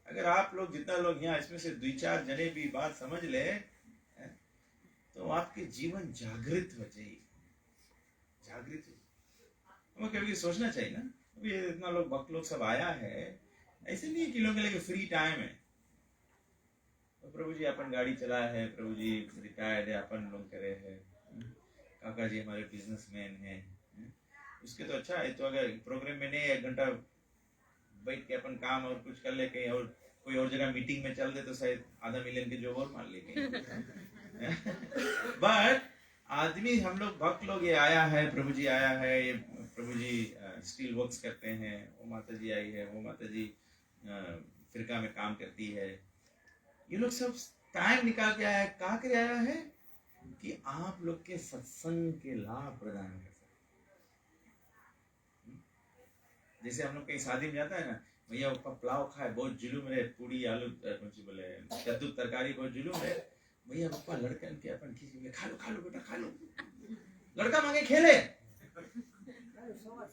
अगर आप लोग जितना लोग यहाँ इसमें से 2-4 जने भी बात समझ ले तो आपके जीवन जागृत हो जाएगी, जागृत हो। हमें कभी सोचना चाहिए ना, अभी इतना लोग भक्त लोग सब आया है, ऐसे नहीं कि लोगों के लिए फ्री टाइम है। तो प्रभु जी अपन गाड़ी चलाया है, प्रभु जी रिटायर्ड है, अपन लोग करे है, काका जी हमारे बिजनेसमैन है, उसके तो अच्छा है। तो अगर प्रोग्राम में नहीं 1 घंटा बैठ के अपन काम और कुछ कर ले, कहीं और कोई और जगह मीटिंग में चल दे तो शायद आधा मिलियन के जॉब और मान ले कहीं। बट आदमी, हम लोग भक्त लोग, ये आया है, प्रभु जी आया है, ये प्रभु जी स्टील वर्क्स करते हैं, वो माता जी आई है, वो माता जी फिरका में काम करती है, ये लोग सब टाइम निकाल के आया है। कहा के आया है कि आप लोग के सत्संग के लाभ प्रदान कर। जैसे हम लोग कहीं शादी में जाता है ना, भैया ऊपर पुलाव खाए, बहुत जुलूम रहे, पूड़ी आलू बोले कद्दू तरकारी बहुत जुलूम रहे, भैया पप्पा लड़कन के अपन खींच के खा लो बेटा खा लो, लड़का मांगे खेले,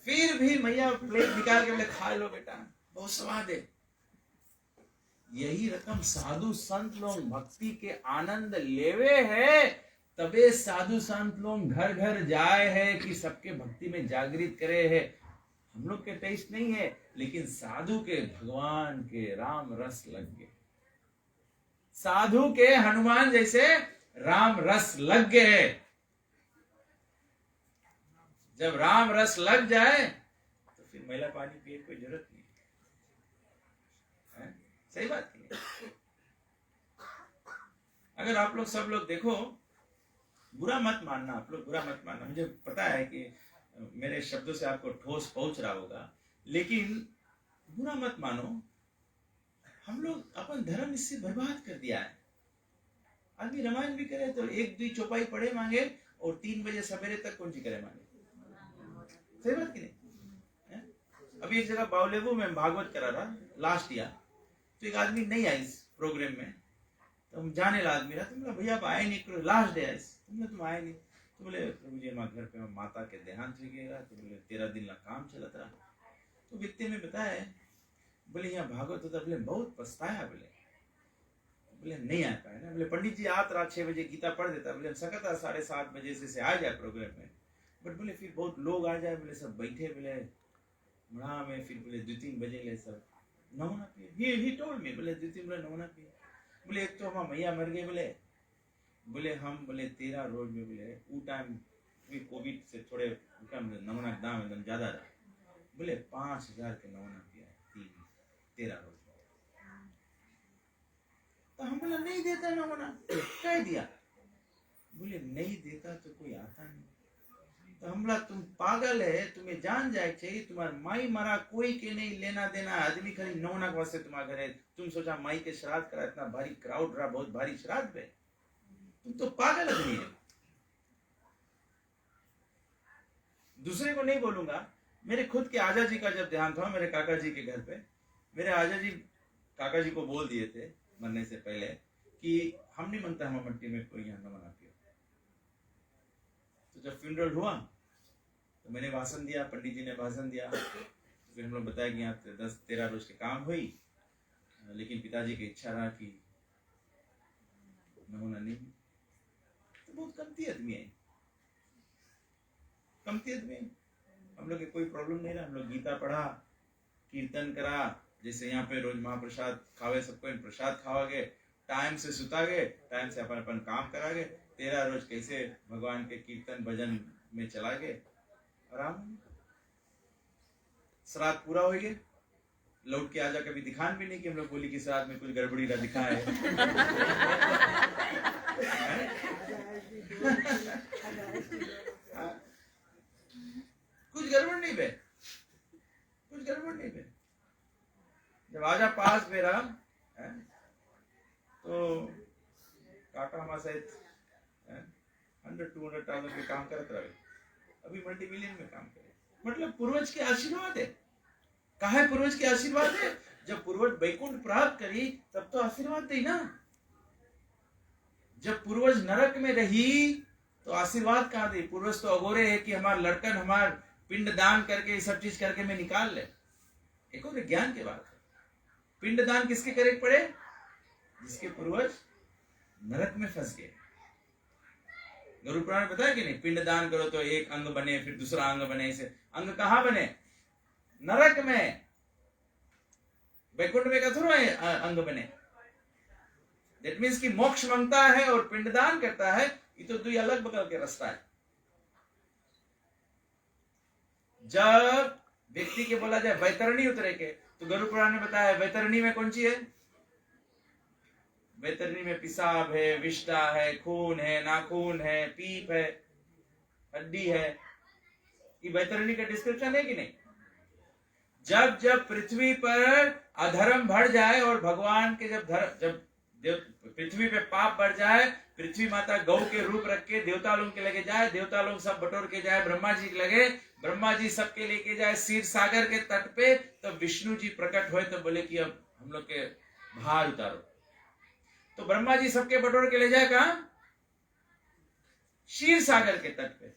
फिर भी भैया प्लेट निकाल के बोले खा लो बेटा, बहुत स्वाद है। यही रकम साधु संत लोग भक्ति के आनंद लेवे है, तबे साधु संत लोग घर घर जाए है कि सबके भक्ति में जागृत करे है। हम लोग के टेस्ट नहीं है, लेकिन साधु के भगवान के राम रस लग गए, साधु के हनुमान जैसे राम रस लग गए। जब राम रस लग जाए तो फिर मैला पानी पिए कोई जरूरत नहीं है। सही बात है। अगर आप लोग सब लोग देखो, बुरा मत मानना, आप लोग बुरा मत मानना, मुझे पता है कि मेरे शब्दों से आपको ठोस पहुंच रहा होगा, लेकिन बुरा मत मानो। हम लोग अपन धर्म इससे बर्बाद कर दिया है। आदमी रामायण भी करे तो 1-2 चौपाई पढ़े मांगे और 3 बजे सवेरे तक कौन सी करे मांगे। सही बात की नहीं? अभी एक जगह बावलेबू में भागवत करा रहा लास्ट ईयर, तो एक आदमी नहीं आई इस प्रोग्राम में, तो हम जाने ला आदमी रहा, तो बोला भैया आप आए नहीं, लास्ट डे आए, तुम आए नहीं। तो बोले प्रभु जी हमारे घर पे माता के देहांत हो गया, तो बोले 13 दिन ला काम चलता रहा। तो व्यक्ति में बताया, बोले यहाँ भागवत होता, बोले बहुत पछताया, बोले नहीं आ पाए ना। बोले पंडित जी आत रात 6 बजे गीता पढ़ देता, बोले सकता 7:30 बजे से आ जाए प्रोग्राम में, बट बोले फिर बहुत लोग आ जाए, बोले सब बैठे, बोले मड़ा में, फिर बोले 2-3 बजे ले सब नमूना पिए। ही टोल्ड मी, बोले 2-3 बोले नमूना पिए। बोले एक तो हमारा मैया मर गए, बोले हम बोले 13 रोज में, बोले वो टाइम कोविड से थोड़े नमूना दाम एकदम ज्यादा रहा, बोले 5000 के नमूना पिया 13 रोज में। तो हम बोला नहीं देता नमूना, कह दिया, बोले नहीं देता तो कोई आता नहीं। तो हम बोला तुम पागल है, तुम्हें जान जाए चाहिए, तुम्हारा माई मरा कोई के नहीं लेना देना, आदमी खाली नमूना के वास्ते तुम्हारे घर है। तुम सोचा माई के श्राद्ध करा, इतना भारी क्राउड रहा, बहुत भारी श्राद्ध है, तुम तो पागल आदमी है। दूसरे को नहीं बोलूंगा, मेरे खुद के आजा जी का जब देहांत हुआ मेरे काका जी के घर पे, मेरे आजा जी काका जी को बोल दिए थे मरने से पहले कि हम नहीं मानता हम मट्टी में कोई यहाँ नमन आती हो। तो जब फ्यूनरल हुआ तो मैंने भाषण दिया, पंडित जी ने भाषण दिया, फिर हम लोग बताया कि यहाँ 10-13 रोज के काम हुई, लेकिन पिताजी की इच्छा रहा कि नमूना नहीं। तो बहुत कमती आदमी है, कमती आदमी है। हम लोग के कोई प्रॉब्लम नहीं रहा, हम लोग गीता पढ़ा, कीर्तन करा, जैसे यहाँ पे रोज महाप्रसाद खावे, सबको प्रसाद खावागे, टाइम से सुतागे, टाइम से अपन अपन काम करागे, 13 रोज कैसे भगवान के कीर्तन भजन में चला गए, आराम। श्राद्ध पूरा हो गया, लौट के आजा, कभी दिखान भी नहीं कि हम लोग बोली कि श्राद्ध में कुछ गड़बड़ी ना दिखाए। कुछ गड़बड़ नहीं बे, कुछ गड़बड़ नहीं बे। जब आजा पास मेरा तो काका हमारे साथ 100-200,000 के काम करते रहे, अभी मल्टी मिलियन में काम करे। मतलब पूर्वज के आशीर्वाद है। कहा है पूर्वज के आशीर्वाद है? जब पूर्वज वैकुंठ प्राप्त करी तब तो आशीर्वाद दी ना। जब पूर्वज नरक में रही तो आशीर्वाद कहाँ दी? पूर्वज तो अगोरे है कि हमारा लड़कन हमार पिंड दान करके सब चीज करके मैं निकाल ले। एक और ज्ञान की बात है, पिंड दान किसके करे पड़े? जिसके पूर्वज नरक में फंस गए। गुरु पुराण बताया कि नहीं, पिंड दान करो तो एक अंग बने, फिर दूसरा अंग बने। इसे अंग कहां बने? नरक में। वैकुंठ में का थोड़ा अंग बने। दैट मीन्स कि मोक्ष मांगता है और पिंडदान करता है, ये तो दो अलग बगल के रास्ता है। जब व्यक्ति के बोला जाए वैतरणी उतरे के, तो गुरु पुराण ने बताया वैतरणी में कौन सी है? वैतरणी में पिसाब है, विष्ठा है, खून है, नाखून है, पीप है, हड्डी है। ये वैतरणी का डिस्क्रिप्शन है कि नहीं? जब जब पृथ्वी पर अधर्म बढ़ जाए और भगवान के जब पृथ्वी पे पाप बढ़ जाए, पृथ्वी माता गौ के रूप रख के देवता लोग के लगे जाए, देवता लोग सब बटोर के जाए ब्रह्मा जी के लगे, ब्रह्मा जी सबके लेके जाए क्षीर सागर के तट पे, तो विष्णु जी प्रकट हुए तो बोले कि अब हम लोग के भार उतारो। तो ब्रह्मा जी सबके बटोर के ले जाए कहां? क्षीर सागर के तट पे।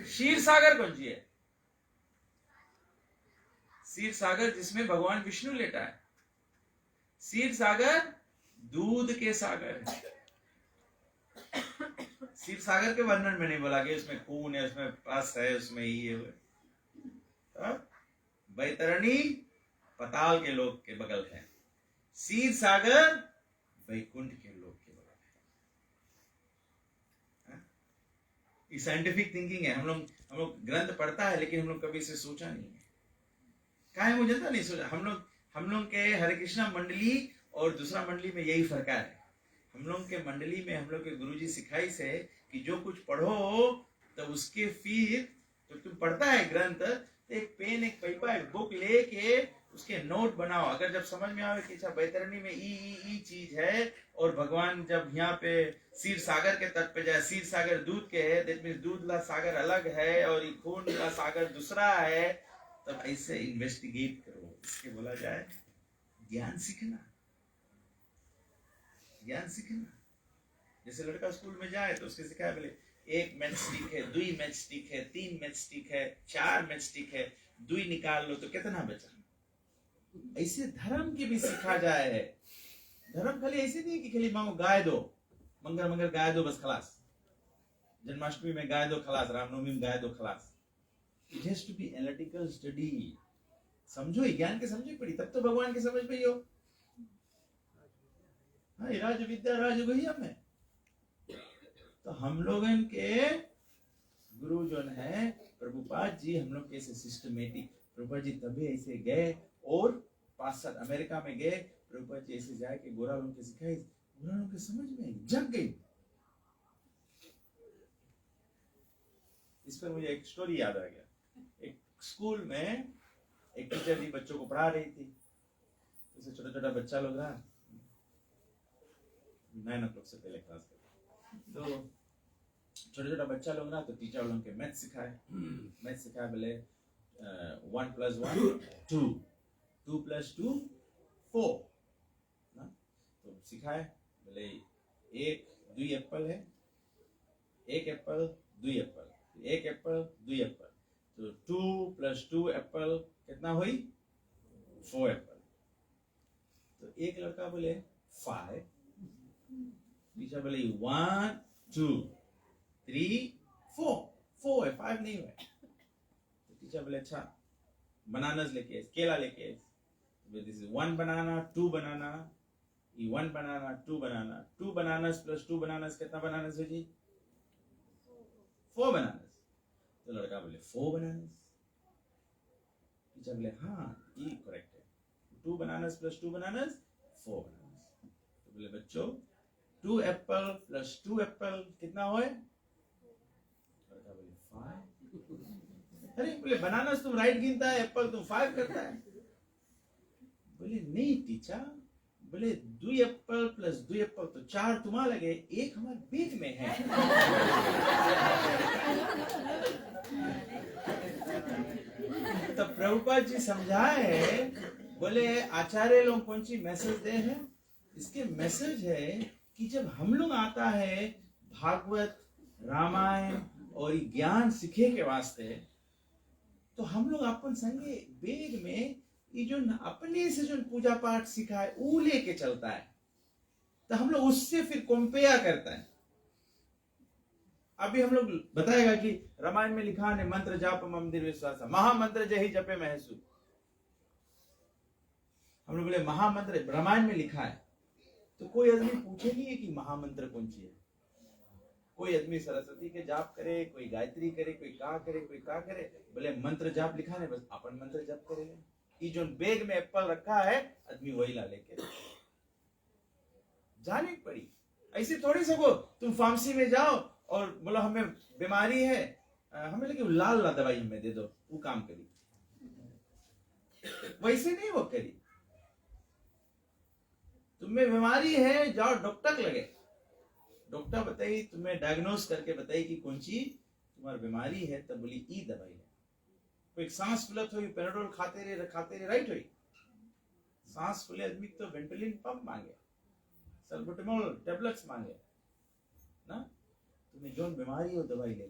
क्षीर सागर कौन सी है? क्षीर सागर जिसमें भगवान विष्णु लेटा है। क्षीर सागर दूध के सागर है। क्षीर सागर के वर्णन में नहीं बोला कि उसमें खून है, उसमें पस है, उसमें ये है। वैतरणी पताल के लोग के बगल है, क्षीर सागर वैकुंठ के लोग के बगल है। ये साइंटिफिक थिंकिंग है। हम लोग ग्रंथ पढ़ता है, लेकिन हम लोग कभी इसे सोचा नहीं है। क्या है मुझे तो नहीं सोचा। हम लोग के हरे कृष्णा मंडली और दूसरा मंडली में यही फर्क है। हम लोग के मंडली में हम लोग के गुरुजी सिखाई से कि जो कुछ पढ़ो तो उसके फिर तो तुम पढ़ता है ग्रंथ, तो एक पेन, एक पेपर, एक बुक लेके उसके नोट बनाओ। अगर जब समझ में आवे कि अच्छा वैतरणी में ई चीज है, और भगवान जब यहाँ पे क्षीर सागर के तट पे जाए, क्षीर सागर दूध के है, दैट मींस दूध ला सागर अलग है और ये खून ला सागर दूसरा है, तब ऐसे इन्वेस्टिगेट करो। इसके बोला जाए ज्ञान सीखना। ज्ञान सीखना। जैसे लड़का स्कूल में जाए तो उसके सिखाया बोले 1 मैच स्टिक है, 2 मैच स्टिक है, 3 मैच स्टिक है, 4 मैच स्टिक है, 2 निकाल लो तो कितना बचा। ऐसे धर्म के भी सिखा जाए है। धर्म खाली ऐसे नहीं कि खाली मांगो गाय दो, मंगल गाय दो बस खलास, जन्माष्टमी में गाय दो खलास, रामनवमी में गाय दो खलास। It has to be analytical study. समझो, ज्ञान के समझ पड़ी तब तो भगवान की समझ में हो। हाँ, राज विद्या राज गुह्यम में। तो हम लोगों के गुरु जो है प्रभुपाद जी, हम लोग कैसे सिस्टमेटिक, प्रभुपाद जी तभी ऐसे गए और 5-7 अमेरिका में गए, प्रभुपाद जी ऐसे जाए कि गोरा लोग के सिखाई, गोरा लोग के समझ में जग गई। इस पर मुझे एक स्टोरी याद आ गया। एक स्कूल में एक टीचर जी बच्चों को पढ़ा रही थी। जैसे छोटा बच्चा लोग रहा 9 o'clock से पहले क्लास करते, तो छोटा बच्चा लोग ना, तो टीचर लोग के मैथ सिखाए बोले 1 + 1 2, 2 + 2 4 ना। तो सिखाए बोले 1 2 एप्पल है, 1 एप्पल 2 एप्पल, 1 एप्पल 2 एप्पल। तो 2 + 2 एप्पल कितना हुई? 4 एप्पल। तो एक लड़का बोले 5, टीचर बोले 1 2 3 4 है, 5 नहीं हुआ। तो टीचर बोले अच्छा बनानास लेके, केला लेके, this is 1 banana 2 banana, 1 banana 2 banana, 2 bananas + 2 bananas कितना बनानास है जी? 4 बनानास। तो लड़का बोले 4 बनानास। टीचर बोले हाँ ये करेक्ट है, 2 बनानास + 2 बनानास 4 बनानास। तो बोले बच्चों 2 एप्पल + 2 एप्पल कितना हुए? लड़का बोले 5। अरे बोले बनानास तुम राइट गिनता है, एप्पल तुम 5 करता है। बोले नहीं टीचर, बोले 2 एप्पल + 2 एप्पल तो 4 तुम्हारा लगे, 1 हमारे बैग में है। तो प्रभुपाद जी समझाए, बोले आचार्य लोग कौन सी मैसेज दे हैं? इसके मैसेज है कि जब हम लोग आता है भागवत रामायण और ज्ञान सीखे के वास्ते, तो हम लोग अपन संगे वेद में ये जो अपने से जो पूजा पाठ सीखा है वो लेके चलता है, तो हम लोग उससे फिर कंपेयर करता है। अभी हम लोग बताएगा कि रामायण में लिखा है मंत्र जाप मंदिर विश्वास, महामंत्र जय जपे महसू। हम लोग बोले महामंत्र रामायण में लिखा है, तो कोई आदमी पूछे नहीं है कि महामंत्र कौन सी है। कोई आदमी सरस्वती के जाप करे, कोई गायत्री करे, कोई का करे, कोई का करे, बोले मंत्र जाप लिखा है बस अपन मंत्र जाप करेंगे। ये जो बैग में एप्पल रखा है आदमी वही ला लेके जाने पड़ी। ऐसे थोड़ी सको तुम फार्मेसी में जाओ और बोला हमें बीमारी है, हमें लगे लाल ला दवाई हमें दे दो, वो काम करी। वैसे नहीं वो करी। तुम्हें बीमारी है जाओ डॉक्टर लगे, डॉक्टर बताइए तुम्हें डायग्नोस करके बताइए कि कौन सी तुम्हारी बीमारी है, तब बोली ई दवाई है। कोई सांस फूलत हुई पेनाडोल खाते रहे राइट हुई। सांस फूले आदमी तो वेंटिलिन पंप मांगे, सल्बुटामोल टेबलेट्स मांगे ना। तुम्हें जो बीमारी हो दवाई ले।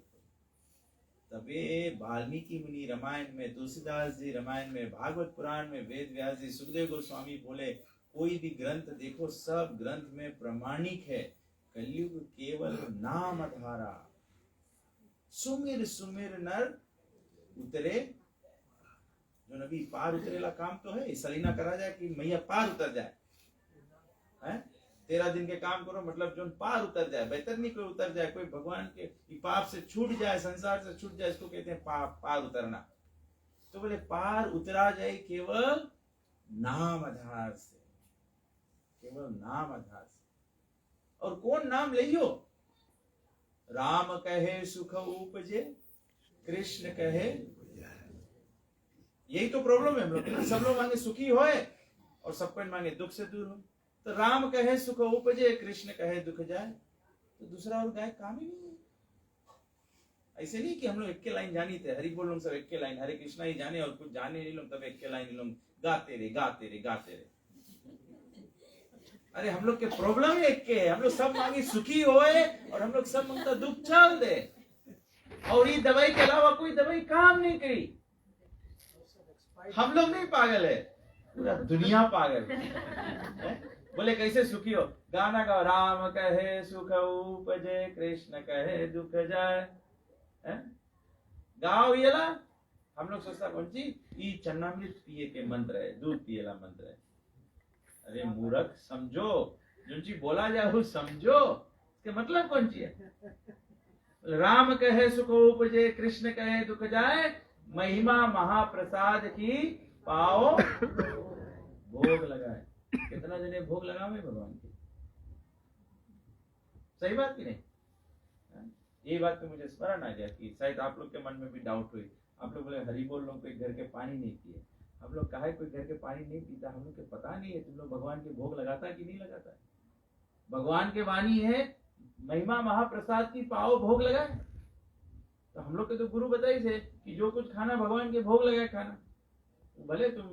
तबे वाल्मीकि मुनि रामायण में, तुलसीदास जी रामायण में, भागवत पुराण में, वेद व्यास जी, सुखदेव गोस्वामी बोले कोई भी ग्रंथ देखो सब ग्रंथ में प्रमाणिक है। कलयुग केवल नाम धारा, सुमिर सुमिर नर उतरे। जो नबी पार उतरेला काम तो है, सलीना करा जाए कि मैया पार उतर जाए है? 13 दिन के काम करो मतलब जो पार उतर जाए, बेहतर नहीं कोई उतर जाए, कोई भगवान के पाप से छूट जाए, संसार से छूट जाए, इसको कहते हैं पार उतरना। तो बोले पार उतरा जाए केवल नाम आधार से, केवल नाम आधार से। और कौन नाम लियो? राम कहे सुख उपजे, कृष्ण कहे। यही तो प्रॉब्लम है हम लोग। सब लोग मांगे सुखी होए और सबको मांगे दुख से दूर हो। तो राम कहे सुख उपजे, कृष्ण कहे दुख जाए, तो दूसरा और गाय काम ही नहीं है। ऐसे नहीं कि हम लोग एक के लाइन जानी थे, हरि बोल लोग सब एक के लाइन, हरे कृष्णा ही जाने और कुछ जाने नहीं लोग, तब एक के लाइन लोग गाते रहे गाते रहे गाते रहे। अरे हम लोग के प्रॉब्लम एक के है, हम लोग सब मांगे सुखी होए और हम लोग सब मांगता दुख चल दे। और ये दवाई के अलावा कोई दवाई काम नहीं करी। हम लोग नहीं पागल है, पूरा दुनिया पागल है। बोले कैसे सुखी हो? गाना गाओ, राम कहे सुख उपजे, कृष्ण कहे दुख जाए। गाओ ये ला। हम लोग सोचता कौन सी ये चन्नामृत पिए के मंत्र है, दूध पिएला मंत्र है। अरे मूर्ख, समझो जो चीज बोला जाए वो समझो, इसके मतलब कौन सी है? राम कहे सुख उपजे, कृष्ण कहे दुख जाए, महिमा महाप्रसाद की पाओ भोग लगाए। कितना जने भोग लगावे भगवान की? सही बात की नहीं? ये बात तो मुझे स्मरण आ गया कि शायद आप लोग के मन में भी डाउट हुई। आप लोग बोले हरि बोल लोग कोई घर के पानी नहीं पिए। हम लोग कहा कोई घर के पानी नहीं पीता, हम लोग के पता नहीं है तुम लोग भगवान के भोग लगाता कि नहीं लगाता है। भगवान के वाणी है महिमा महाप्रसाद की पाओ भोग लगाए। तो हम लोग के तो गुरु बताई थे कि जो कुछ खाना भगवान के भोग लगाए खाना। भले तुम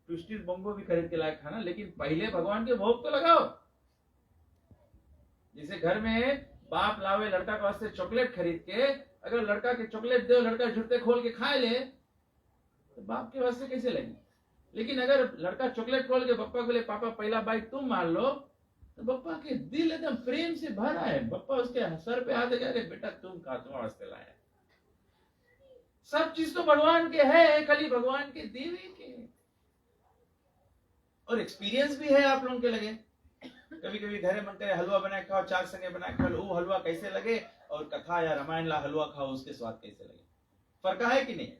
ट्विस्टीज बंगो भी खरीद के लाए खाना, लेकिन पहले भगवान के भोग तो लगाओ। जैसे घर में बाप लावे लड़का के वास्ते चॉकलेट खरीद के अगर लड़का के चॉकलेट दो, लड़का जूते खोल के खा ले, तो बाप के वास्ते कैसे लगे? लेकिन अगर लड़का चॉकलेट खोल के पप्पा को बोले पापा पहला बाइट तुम मार लो, तो पप्पा के दिल एकदम प्रेम से भरा है। पप्पा उसके सर पे हाथ लगा रहे, बेटा तुम खा, तुम्हारे वास्ते लाया। सब चीज तो भगवान के है, खाली भगवान के देवे के। और एक्सपीरियंस भी है आप लोगों के लगे। कभी कभी घरे मन करे हलवा बनाए खाओ, चाक संगे बनाए खाओ, वो हलवा कैसे लगे, और कथा या रामायण ला हलवा खाओ उसके स्वाद कैसे लगे? फर्क है कि नहीं?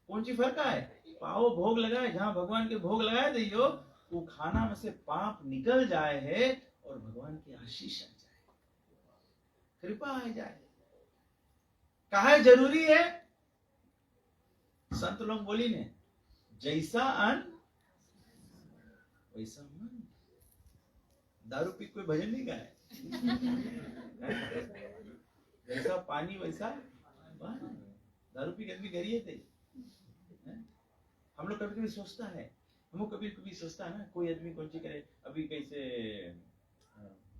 कौन सी फर्क है? पाओ भोग लगाए, जहां भगवान के भोग लगाए दियो, वो खाना में से पाप निकल जाए है और भगवान की आशीष आ जाए, कृपा आ जाए। कहा जरूरी है? संत लोग बोली ने, जैसा अन्न वैसा मन। दारू पी कोई भजन नहीं गाए, जैसा पानी वैसा मन। दारू पी के आदमी गरिए थे। हम लोग कभी कभी सोचता है, हम लोग कभी कभी सोचता है ना, कोई आदमी कौन सी करे। अभी कैसे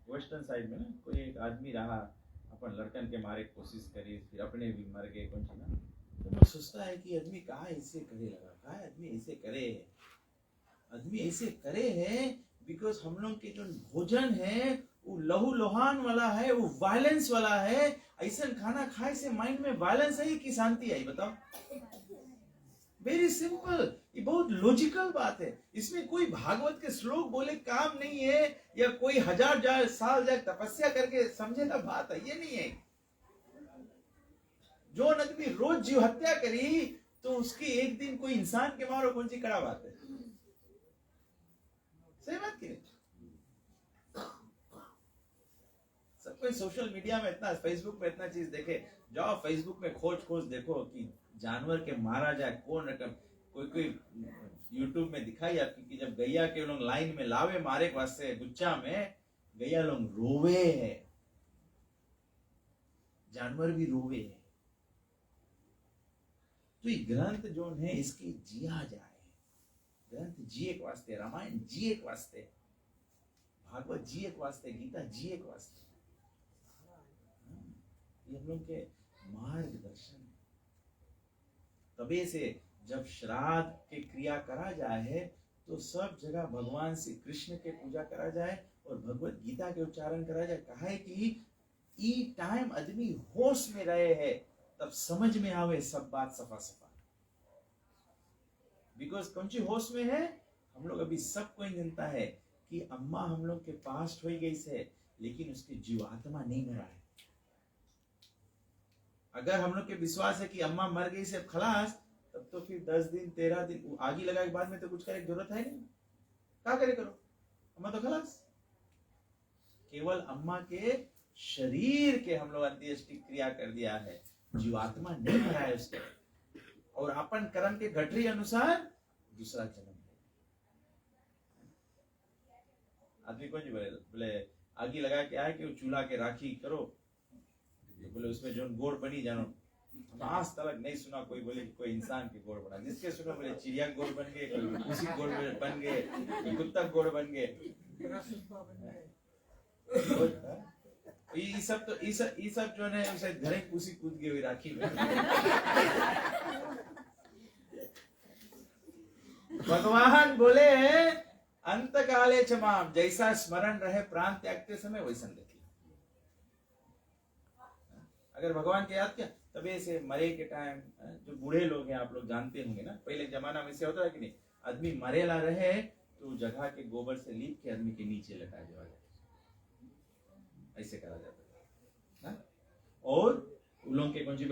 वेस्टर्न साइड में ना कोई एक आदमी रहा, अपन लड़कन के मारे कोशिश करी, फिर अपने भी मर गए कौन सी ना। तो मैं सोचता है कि आदमी कहा ऐसे करे लगा, कहा आदमी ऐसे करे, आदमी ऐसे करे है बिकॉज हम लोग के जो भोजन है वो लहू लोहान वाला है, वो वायलेंस वाला है। ऐसा खाना खाए से माइंड में वायलेंस है कि शांति आई? बताओ। वेरी सिंपल, ये बहुत लॉजिकल बात है। इसमें कोई भागवत के श्लोक बोले काम नहीं है, या कोई 1000 साल जाए तपस्या करके समझेगा बात है, ये नहीं है। जो आदमी रोज जीव हत्या करी तो उसकी एक दिन कोई इंसान के मारो, कौन सी कड़ा बात है? सही बात की नहीं? सब कोई सोशल मीडिया में इतना, फेसबुक में इतना चीज देखे, जाओ फेसबुक में खोज देखो कि जानवर के मारा जाए कौन रकम। कोई यूट्यूब में दिखाई आपकी कि जब गैया के लोग लाइन में लावे मारे के वास्ते गुच्चा में, गैया लोग रोवे है, जानवर भी रोवे है। तो ये ग्रंथ जो है इसकी जिया जाए, ग्रंथ जिए के वास्ते, रामायण जिए के वास्ते, भागवत जिए के वास्ते, गीता जिए के वास्ते। ये हम लोग के मार्गदर्शन है। तबे से जब श्राद्ध के क्रिया करा जाए तो सब जगह भगवान श्री कृष्ण के पूजा करा जाए और भगवत गीता के उच्चारण करा जाए। कहा है कि ई टाइम आदमी होश में रहे है तब समझ में आवे सब बात सफा सफा। बिकॉज कौन सी होश में है? हम लोग अभी सब कोई जानता है कि अम्मा हम लोग के पास हो गई से, लेकिन उसकी जीवात्मा नहीं मरा है। अगर हम लोग के विश्वास है कि अम्मा मर गई से अब खलास, तब तो फिर 10 दिन 13 दिन आगी लगा के बाद में तो कुछ करे जरूरत है नहीं। क्या करे करो, अम्मा तो खलास। केवल अम्मा के शरीर के हम लोग अंत्येष्टि क्रिया कर दिया है, जीवात्मा नहीं मरा है उसके। और अपन कर्म के गठरी अनुसार दूसरा जन्म है। आदमी कौन जी बोले आगी लगा के आए कि वो चूल्हा के राखी करो, बोले उसमें जो गोड़ बनी जानो। हम आज तक नहीं सुना कोई बोले कि कोई इंसान के गोड़ बना। जिसके सुना बोले चिड़िया गोड़ बन गए, कोई किसी गोड़ बन गए, कोई कुत्ता गोड़ बन गए। ये सब जो है उसे घरे कुसी कूद गई हुई राखी में। भगवान बोले अंत काले क्षमाम, जैसा स्मरण रहे प्राण त्यागते समय वैसा देखिए। अगर भगवान के याद किया तबे से मरे के टाइम, जो बूढ़े लोग हैं आप लोग जानते होंगे ना, पहले जमाना में से होता है कि नहीं, आदमी मरेला रहे तो जगह के गोबर से लीप के आदमी के नीचे लगा दिया जाता, ऐसे करा जाता था। और उन लोग के कौन सी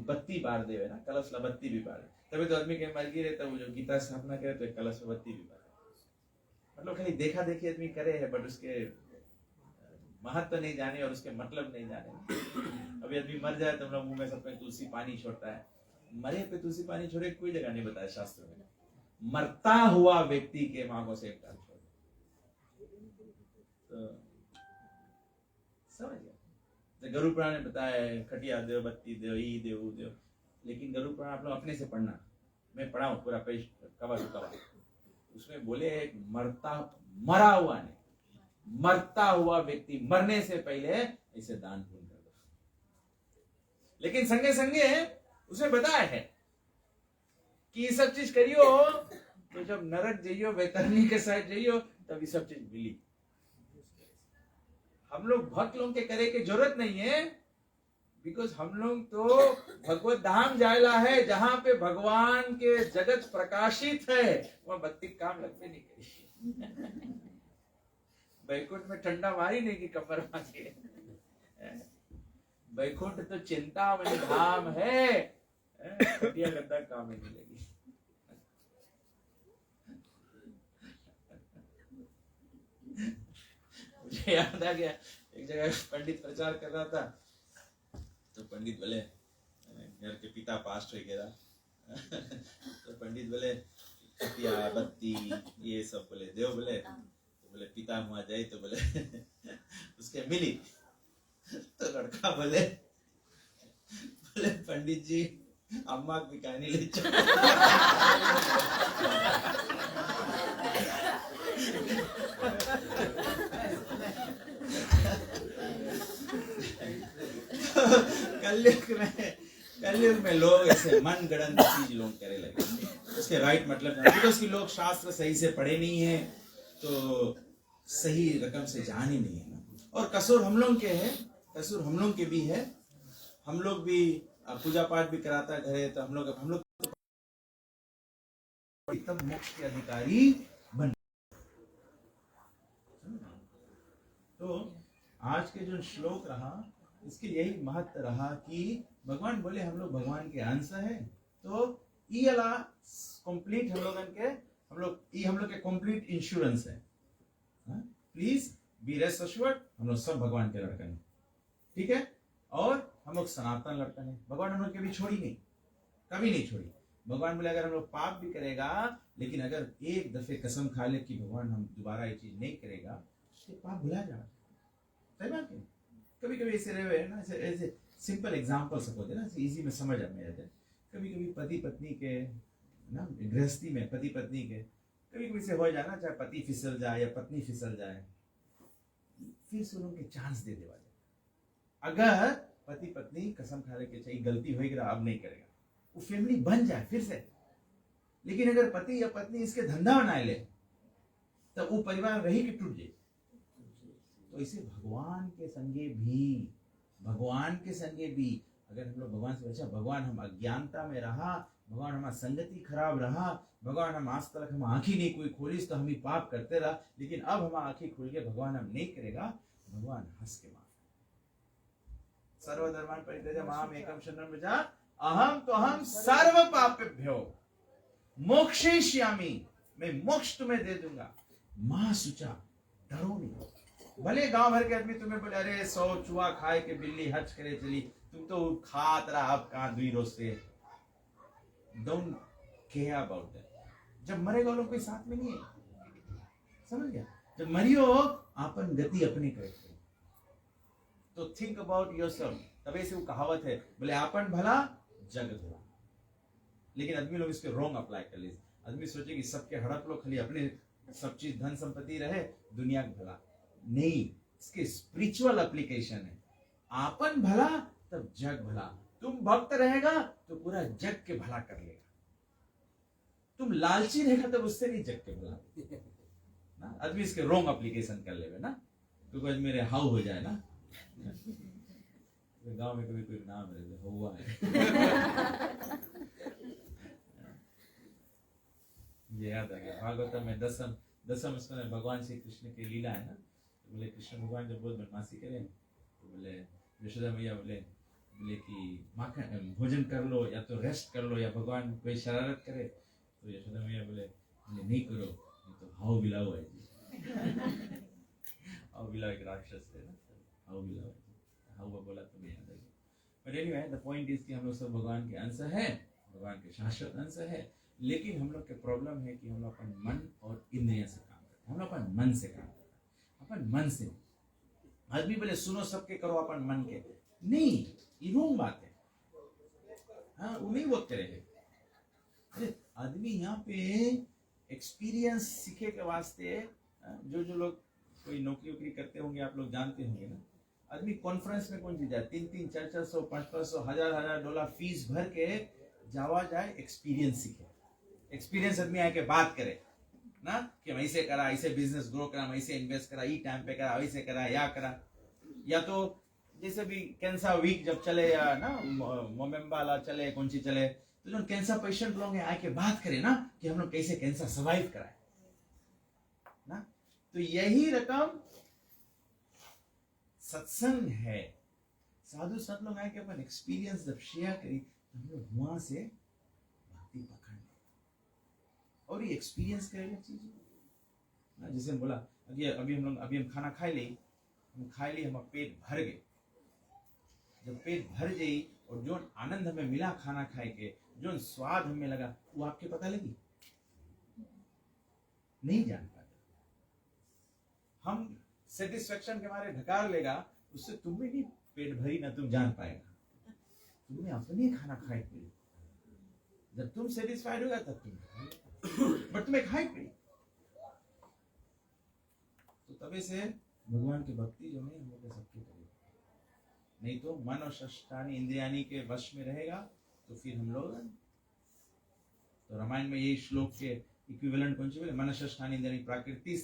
बत्ती बार देवे ना, कलश ला बत्ती भी बार, तभी तो आदमी के मर गई रहता, वो जो गीता स्थापना करे तो कलश में बत्ती भी बार। मतलब खाली देखा देखी आदमी करे है, बट उसके महत्व नहीं जाने और उसके मतलब नहीं जाने। अभी आदमी मर जाए तो हम लोग मुंह में सब तुलसी पानी छोड़ता है। मरे पे तुलसी पानी छोड़े कोई जगह नहीं बताया शास्त्र में। मरता हुआ व्यक्ति के मांगों से एक डाल छोड़, तो समझ गया। गरुड़ पुराण ने बताया खटिया दो, बत्ती दो, ई दो, वो दो। लेकिन गरुड़ पुराण आप लोग अपने से पढ़ना, मैं पढ़ा हूँ पूरा पेज कवर कवर। उसमें बोले मरा हुआ नहीं, मरता हुआ व्यक्ति मरने से पहले ऐसे दान पुण्य कर दो। लेकिन संगे संगे उसमें बताया है कि ये सब चीज करियो तो जब नरक जाइयो वैतरणी के साथ जाइयो तब ये सब चीज मिली। हम लोग भक्त लोग के करे के जरूरत नहीं है, बिकॉज हम लोग तो भगवत धाम जायला है जहां पे भगवान के जगत प्रकाशित है, वह बत्ती काम लगते नहीं करी। बैकुंठ में ठंडा मारी नहीं कि कमर मारी। बैकुंठ तो चिंतामणि धाम है, घटिया गद्दा काम ही नहीं लगी। मुझे याद आ गया एक जगह पंडित प्रचार कर रहा था, तो पंडित बोले घर के पिता पास्ट हो गया तो पंडित बोले कटिया बत्ती ये सब बोले देव बोले, तो बोले पिता हुआ जाए तो बोले उसके मिली। तो लड़का बोले पंडित जी अम्मा भी कहानी ले कलयुग में लोग ऐसे मन गढ़ंत चीज लोग करे लगे, उसके राइट मतलब बिकॉज कि लोग शास्त्र सही से पढ़े नहीं है तो सही रकम से जान ही नहीं है ना। और कसूर हम लोग के है, कसूर हम लोग के भी है। हम लोग भी पूजा पाठ भी कराता घरे, तो हम लोग तब मोक्ष के अधिकारी बन। तो आज के जो श्लोक रहा इसके यही महत्व रहा कि भगवान बोले हम लोग भगवान के अंश है, तो ये अला कंप्लीट हम लोग के कंप्लीट इंश्योरेंस है। प्लीज बी रेस्ट अश्योर्ड, हम लोग सब भगवान के लड़के हैं, ठीक है। और हम लोग सनातन लड़के हैं, भगवान हम लोग कभी छोड़ी नहीं, कभी नहीं छोड़ी। भगवान बोले अगर हम लोग पाप भी करेगा, लेकिन अगर एक दफे कसम खा ले कि भगवान हम दोबारा ये चीज नहीं करेगा, तो पाप भुला जाए। सही बात है। कभी कभी ऐसे रहे ना, ऐसे सिंपल एग्जांपल सब होते ना, इजी में समझ में आते। कभी कभी पति पत्नी के ना गृहस्थी में पति पत्नी के कभी कभी से हो जाए ना, चाहे पति फिसल जाए या पत्नी फिसल जाए, फिर से उनके चांस दे देवा जाए। अगर पति पत्नी कसम खा ले के चाहिए गलती होगी अब नहीं करेगा, वो फैमिली बन जाए फिर से। लेकिन अगर पति या पत्नी इसके धंधा बना ले तब वो परिवार रही कि टूट जाए। तो इसे भगवान के संगे भी अगर हम लोग भगवान से अच्छा भगवान हम अज्ञानता में रहा, भगवान हमारा संगति खराब रहा, भगवान हम आज तक हम आंखी नहीं कोई खोली तो हम ही पाप करते रहा, लेकिन अब हम आंखी खुल के भगवान हम नहीं करेगा, भगवान हंस के माफ। सर्वधर्मान् परित्यज्य माम एकम शरणं व्रज अहम तो हम सर्व पापेभ्यो मोक्षयिष्यामि, मैं मोक्ष तुम्हें दे दूंगा। मां शुचा, डरो नहीं। भले गांव भर के आदमी तुम्हें बोले अरे 100 चूहा खाए के बिल्ली हज करे चली, तुम तो खात रहा अब कहां 2 रोज से। Don't care about that. जब मरेगा लोग कोई साथ में नहीं है, समझ गया। जब मरियो आपन गति अपनी करे, तो थिंक अबाउट योरसेल्फ। तभी से वो कहावत है बोले आपन भला जग भला। लेकिन आदमी लोग इसके रॉन्ग अप्लाई कर ले। आदमी सोचे कि सबके हड़प लो, खाली अपने सब चीज धन संपत्ति रहे, दुनिया का भला नहीं। इसके स्पिरिचुअल एप्लीकेशन है। आपन भला तब जग भला। तुम भक्त रहेगा तो पूरा जग के भला कर लेगा। तुम लालची रहेगा तब उससे नहीं जग के भला ना। आदमी इसके रॉन्ग एप्लीकेशन कर लेवे ना, तो आज मेरे हाउ हो जाए ना। गांव में कभी कोई नाम है हुआ है ये याद आ गया। भागवतम में दसम स्कंद भगवान श्री कृष्ण की लीला है ना। तो बोले कृष्ण भगवान जब बहुत बदमाशी करें तो बोले यशोदा मैया बोले कि माखन भोजन कर लो या तो रेस्ट कर लो, या भगवान कोई शरारत करे तो यशोदा मैया बोले नहीं करो, नहीं तो हाउ बिलाओ है जी। हाउ बिलाओ एक राक्षस है ना, हाउ बिलाओ हाउ बोला तो नहीं याद है। But anyway the point is कि हम लोग सब भगवान के अंश है, भगवान के शाश्वत अंश है। लेकिन हम लोग के प्रॉब्लम है कि हम लोग अपन मन और इंद्रियों से काम करते हैं। हम लोग अपन मन से काम करते हैं, अपन मन से। आदमी बोले सुनो सबके करो अपन मन के, नहीं, ये रॉन्ग बात है। हाँ वो नहीं वर्क करेगा। आदमी यहाँ पे एक्सपीरियंस सीखे के वास्ते जो लोग कोई नौकरी वोकरी करते होंगे आप लोग जानते होंगे ना। आदमी कॉन्फ्रेंस में कौन सी जाए, 300, 400, 500, 1000 डॉलर फीस भर के जावा जाए, एक्सपीरियंस सीखे। एक्सपीरियंस आदमी आके बात करे ना कि हम ऐसे करा, ऐसे बिजनेस ग्रो करा, हम ऐसे इन्वेस्ट करा, ई टाइम पे करा, ऐसे करा, या करा। या तो जैसे भी कैंसर वीक जब चले या ना मोमेम्बाला चले, कौन सी चले, तो जो कैंसर पेशेंट लोग हैं आके बात करें ना कि हम लोग कैसे कैंसर सर्वाइव कराए ना। तो यही रकम सत्संग है। साधु संत लोग आके अपन एक्सपीरियंस जब शेयर करी तो हम लोग वहां से भक्ति पकड़ ले, और ये एक्सपीरियंस करेगा चीज ना। जैसे हम बोला अभी हम खाना खा ली, हम पेट भर गए। जब पेट भर गई और जो आनंद हमें मिला खाना खाए के, जो स्वाद हमें लगा, वो आपके पता लगी नहीं जान पाते। हम सेटिस्फेक्शन के मारे ढकार लेगा, उससे तुम्हें नहीं पेट भरी ना तुम जान पाएगा। तुमने अपने खाना खाए पी, जब तुम सेटिस्फाइड होगा तब तुम बट तुम्हें खाई पी। तो तबे से भगवान की भक्ति जो है हम लोग सबके करेगा। नहीं तो मन और षष्ठानी इंद्रियानी के वश में रहेगा तो फिर हम लोग, तो रामायण में यही श्लोक के इक्विवेलेंट कौन सी बोले, मन षष्ठानी इंद्रियानी प्राकृति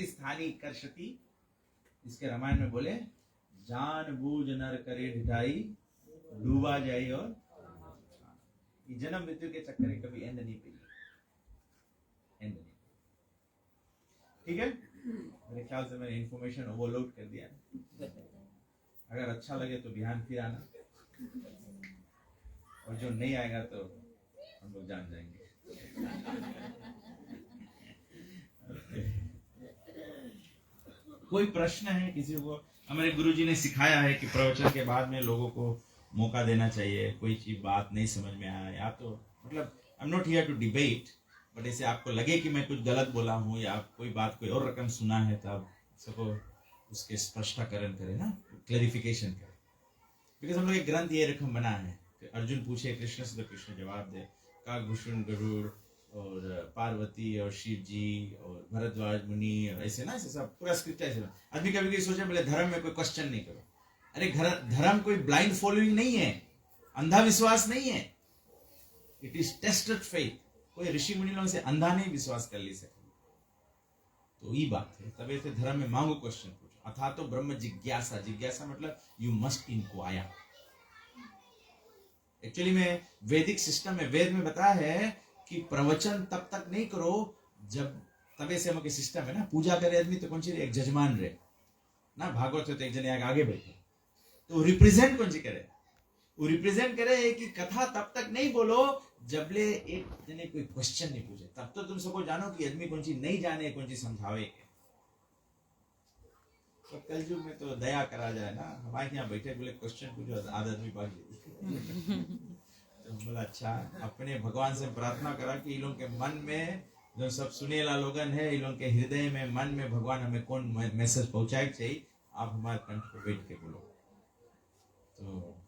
स्थानी कर्षति। इसके रामायण में बोले जान बूझ नर करे ढिठाई, डूबा जाए और ये जन्म मृत्यु के चक्कर में कभी एंड नहीं पी, एंड नहीं। ठीक है, मेरे ख्याल से मैंने इंफॉर्मेशन ओवरलोड कर दिया। अगर अच्छा लगे तो ध्यान फिर आना, और जो नहीं आएगा तो हम लोग जान जाएंगे। कोई प्रश्न है किसी को? हमारे गुरुजी ने सिखाया है कि प्रवचन के बाद में लोगों को मौका देना चाहिए। कोई चीज बात नहीं समझ में आया या तो मतलब I am not here to debate, but ऐसे आपको लगे कि मैं कुछ गलत बोला हूँ या आप कोई बात कोई और रकम सुना है, तब सबको उसके स्पष्टीकरण करें ना, क्लैरिफिकेशन करें। बिकॉज हम लोग एक ग्रंथ ये रकम बना है कि अर्जुन पूछे कृष्ण से तो कृष्ण जवाब दे, काकभूषण गरुड़ और पार्वती और शिव जी और भरद्वाज मुनि और ऐसे ना, ऐसे सब पूरा स्क्रिप्ट ऐसे। आदमी कभी कभी सोचे बोले धर्म में कोई क्वेश्चन नहीं करो। अरे धर्म कोई ब्लाइंड फॉलोइंग नहीं है, अंधा विश्वास नहीं है, इट इज टेस्टेड फेथ। कोई ऋषि मुनि लोगों से अंधा नहीं विश्वास कर ली सके, तो ये बात है। तब ऐसे धर्म में मांगो, क्वेश्चन पूछो। अथा तो ब्रह्म जिज्ञासा, जिज्ञासा मतलब यू मस्ट इंक्वायर। एक्चुअली में वैदिक सिस्टम में, वेद में बताया है कि प्रवचन तब तक नहीं करो जब, तबे से हम सिस्टम है ना, पूजा करे आदमी तो कौन सी एक जजमान रहे ना, भागवत हो तो एक जने आगे बैठे, तो रिप्रेजेंट कौन सी करे, वो रिप्रेजेंट करे कि कथा तब तक नहीं बोलो जबले एक जने कोई क्वेश्चन नहीं पूछे। तब तो तुम सबको जानो कि आदमी कौन सी नहीं जाने, कौन सी समझावे। तो कल युग में तो दया करा जाए ना, हमारे यहाँ बैठे बोले क्वेश्चन पूछो, आदत भी भाग जाती। तो बोला अच्छा, अपने भगवान से प्रार्थना करा कि इन लोगों के मन में जो सब सुनेला लोगन है, इन लोगों के हृदय में, मन में भगवान हमें कौन मैसेज पहुंचाए चाहिए, आप हमारे कंठ पे बैठ के बोलो। तो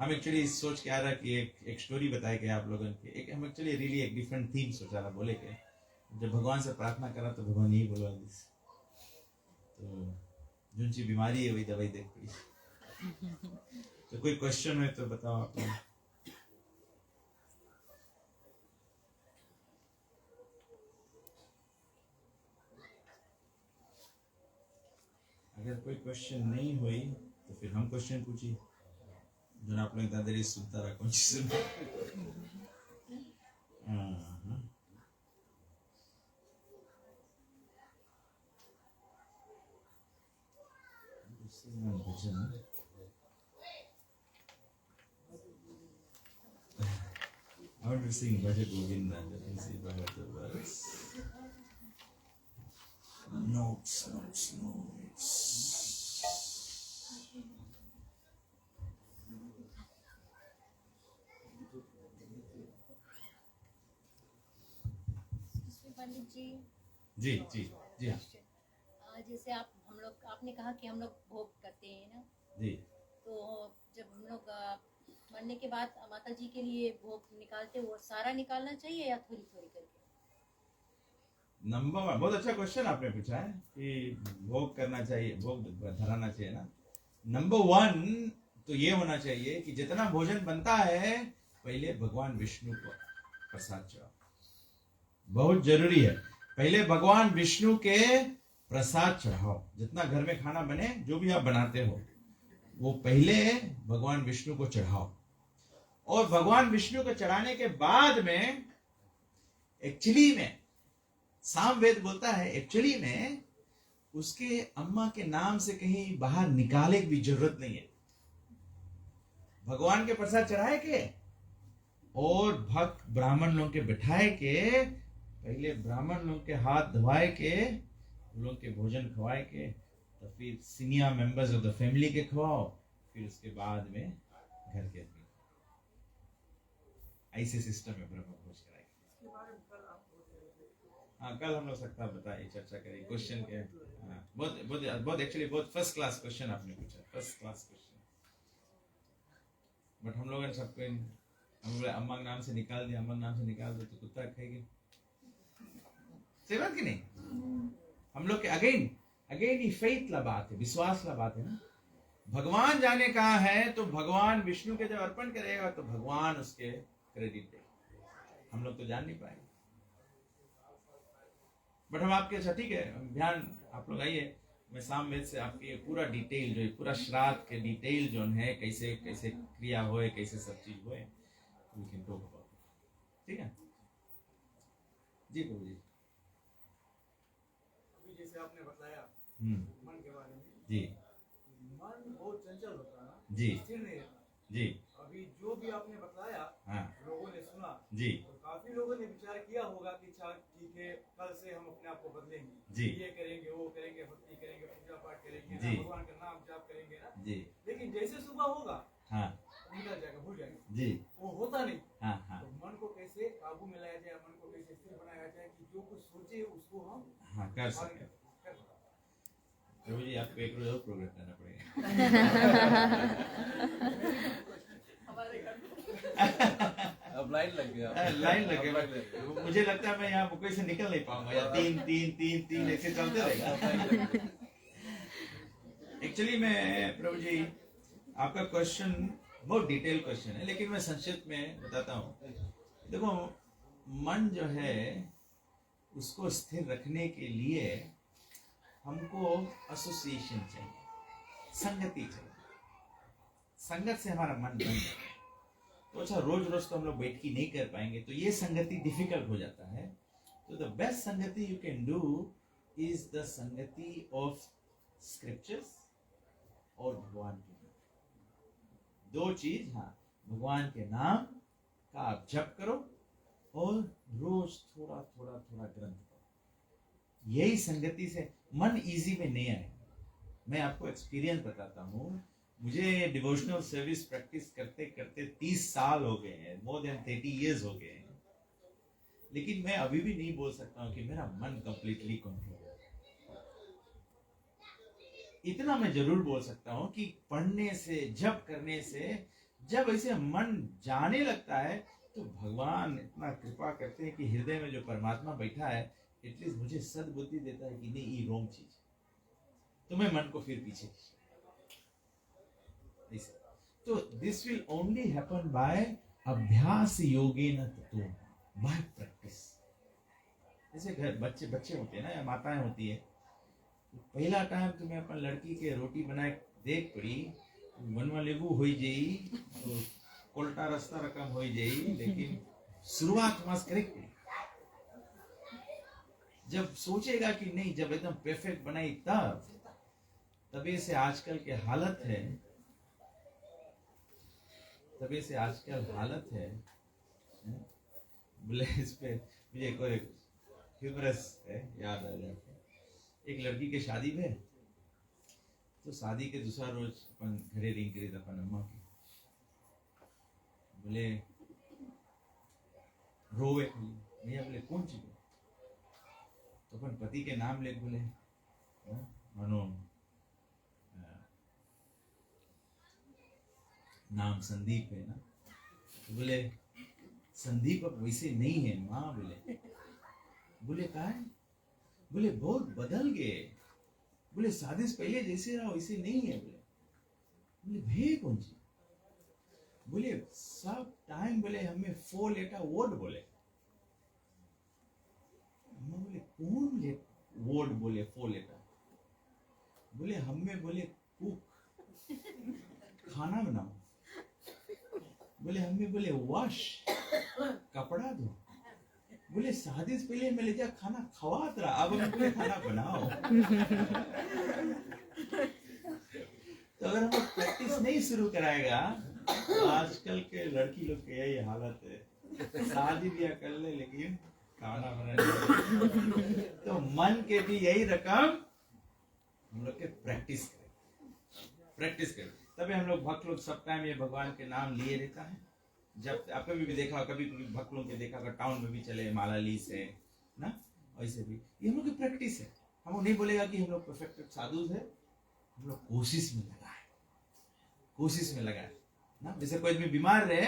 हम एक्चुअली सोच के आ रहा कि एक स्टोरी बताए गए आप लोगों के, एक हम एक्चुअली रियली एक डिफरेंट थीम सोचा रहा बोले के, जब भगवान से प्रार्थना करा तो भगवान यही बोला, तो जो सी बीमारी है वही दवाई देख पड़ी। तो कोई क्वेश्चन है तो बताओ आप लोग। अगर कोई क्वेश्चन नहीं हुई तो फिर हम क्वेश्चन पूछिए, जो आप लोग दादा सुनता रहा कौन सी सुन। भजन I want to sing Bhaja Govinda. Let me see if I have the words. Notes. पंडित जी जी हाँ। जैसे आपने कहा कि हम लोग भोग करते हैं ना जी, तो जब हम लोग मरने के बाद माता जी के लिए भोग निकालते, वो सारा निकालना चाहिए या थोड़ी थोड़ी करके? नंबर 1 बहुत अच्छा क्वेश्चन आपने पूछा है कि भोग करना चाहिए, भोग धराना चाहिए ना। नंबर 1 तो ये होना चाहिए कि जितना भोजन बनता है पहले भगवान विष्णु को प्रसाद चढ़ाओ। बहुत जरूरी है, पहले भगवान विष्णु के प्रसाद चढ़ाओ। जितना घर में खाना बने, जो भी आप बनाते हो, वो पहले भगवान विष्णु को चढ़ाओ। और भगवान विष्णु को चढ़ाने के बाद में एक्चुअली में सामवेद बोलता है, एक्चुअली में उसके अम्मा के नाम से कहीं बाहर निकाले की भी जरूरत नहीं है। भगवान के प्रसाद चढ़ाए के और भक्त ब्राह्मण लोग के बिठाए के, पहले ब्राह्मण लोग के हाथ धोवाए के, उन लोग के भोजन खवाए के, तो फिर senior members of the family के खवाओ, फिर उसके बाद में घर के आदमी। ऐसे सिस्टम में ब्रह्म भोज कराएंगे। हाँ, कल हम लोग सकता बताइए, चर्चा करें क्वेश्चन के। हाँ, बहुत बहुत बहुत एक्चुअली बहुत फर्स्ट क्लास क्वेश्चन आपने पूछा, फर्स्ट क्लास क्वेश्चन। बट हम लोगों ने सबको हम लोग अम्मा के नाम से निकाल दिया, अम्मा के नाम से निकाल दो तो कुत्ता खाएगी। सही बात कि नहीं? हम लोग के अगेन ये फेथ ला बात है, विश्वास ला बात है ना। भगवान जाने कहाँ है, तो भगवान विष्णु के जब अर्पण करेगा तो भगवान उसके क्रेडिट देगा। हम लोग तो जान नहीं पाएंगे। बट हम आपके, अच्छा ठीक है, ध्यान आप लोग आइए, मैं सामवेद से आपकी पूरा डिटेल जो है, पूरा श्राद्ध के डिटेल जो है, कैसे कैसे क्रिया होए, कैसे सब चीज होए, we can talk about it. ठीक है जी प्रभु जी। अभी जैसे आपने बताया मन के बारे में, जी मन बहुत चंचल होता है ना, जी स्थिर नहीं रहता। जी अभी जो भी आपने बताया, हाँ लोगों ने सुना, जी तो काफी लोगों ने विचार किया होगा कि अच्छा ठीक है, कल से हम अपने आप को बदलेंगे, जी। ये करेंगे, वो करेंगे, भक्ति करेंगे, पूजा पाठ करेंगे, जी। भगवान का नाम जाप करेंगे ना। जी लेकिन जैसे सुबह होगा, हाँ निकल जाएगा, भूल जाएगा, जी वो होता नहीं। हाँ हाँ तो मन को कैसे काबू में लाया जाए, मन को कैसे स्थिर बनाया जाए कि जो कुछ सोचे उसको हम हाँ कर आगे सकते हैं। कर पाएं। प्रभु जी आपको एक रोज और प्रोग्राम करना पड़ेगा। अब लाइन लग गया। लाइन लगे, मुझे लगता है मैं यहाँ मुकई से निकल नहीं पाऊंगा, या तीन तीन तीन तीन ऐसे चलते रहेगा। एक्चुअली मैं प्रभु जी आपका क्वेश्चन बहुत डिटेल क्वेश्चन है, लेकिन मैं संक्षिप्त में बताता हूँ। देखो, मन जो है उसको स्थिर रखने के लिए हमको एसोसिएशन चाहिए, संगति चाहिए। संगत से हमारा मन बन जाता है। तो अच्छा, रोज रोज तो हम लोग बैठ की नहीं कर पाएंगे, तो ये संगति डिफिकल्ट हो जाता है। तो द बेस्ट संगति you can do is the संगति ऑफ स्क्रिप्चर्स और भगवान के नाम। दो चीज, हाँ, भगवान के नाम का आप जप करो और रोज थोड़ा थोड़ा थोड़ा ग्रंथ पढ़ो। यही संगति से मन इजी में नहीं आएगा। मैं आपको एक्सपीरियंस बताता हूँ। मुझे डिवोशनल सर्विस प्रैक्टिस करते करते 30 साल हो गए हैं, मोर देन 30 इयर्स हो गए हैं, लेकिन मैं अभी भी नहीं बोल सकता हूँ कि मेरा मन कंप्लीटली कंट्रोल है। इतना मैं जरूर बोल सकता हूँ कि पढ़ने से, जप करने से, जब ऐसे मन जाने लगता है तो भगवान इतना कृपा करते हैं कि हृदय में जो परमात्मा बैठा है, एटलीस्ट मुझे सद्बुद्धि देता है कि नहीं, ये रॉन्ग चीज, तो मैं मन को फिर पीछे। तो this will only happen by अभ्यास योगेन ततो, बाय प्रैक्टिस। जैसे घर बच्चे होते हैं ना, या माताएं होती है, तो पहला टाइम तुम्हें अपन लड़की के रोटी बनाए देख पड़ी, मनवा लेबू हो जाई, तो कोल्टा रास्ता रकम हो जाई, लेकिन शुरुआत मस्त करेक्ट नहीं। जब सोचेगा कि नहीं, जब एकदम परफेक्ट बनाई तभी से आजकल के हालत है, तभी से आजकल हालत है। बोले इस पे मुझे एक और ह्यूमरस है, याद आ जाता है। एक लड़की के शादी में, तो शादी के दूसरा रोज अपन घरे रिंग करी था अपन अम्मा की, बोले रोवे, भैया बोले कौन चीज, तो अपन पति के नाम ले, बोले मानो नाम संदीप है ना, तो बोले संदीप अब वैसे नहीं है माँ। बोले कहा है? बोले बहुत बदल गए, बोले शादी से पहले जैसे रहा वैसे नहीं है। बोले बोले भे कौन सी? बोले सब टाइम बोले हमें 4 लेटर वर्ड बोले। मैं बोले कौन ले वर्ड बोले 4 लेटर? बोले हमें बोले कुक खाना बनाओ, बोले हमें बोले वॉश कपड़ा दो, बोले शादी से पहले मैं ले जा खाना खवात रहा, अब हम बोले खाना बनाओ। तो अगर हम प्रैक्टिस नहीं शुरू कराएगा, आजकल के लड़की लोग के यही हालत है, शादी ब्याह कर ले लेकिन खाना बनाने। तो मन के भी यही रकम हम लोग के प्रैक्टिस करें, तभी हम लोग भक्त लोग सब टाइम ये भगवान के नाम लिए रहता है। जब आपने भी देखा, कभी कभी भक्त लोग के देखा, टाउन में भी चले माला ली से ना, वैसे भी ये हम लोग की प्रैक्टिस है। हम लोग नहीं बोलेगा कि हम लोग परफेक्ट साधु है, हम लोग कोशिश में लगा है ना। जैसे कोई आदमी बीमार रहे,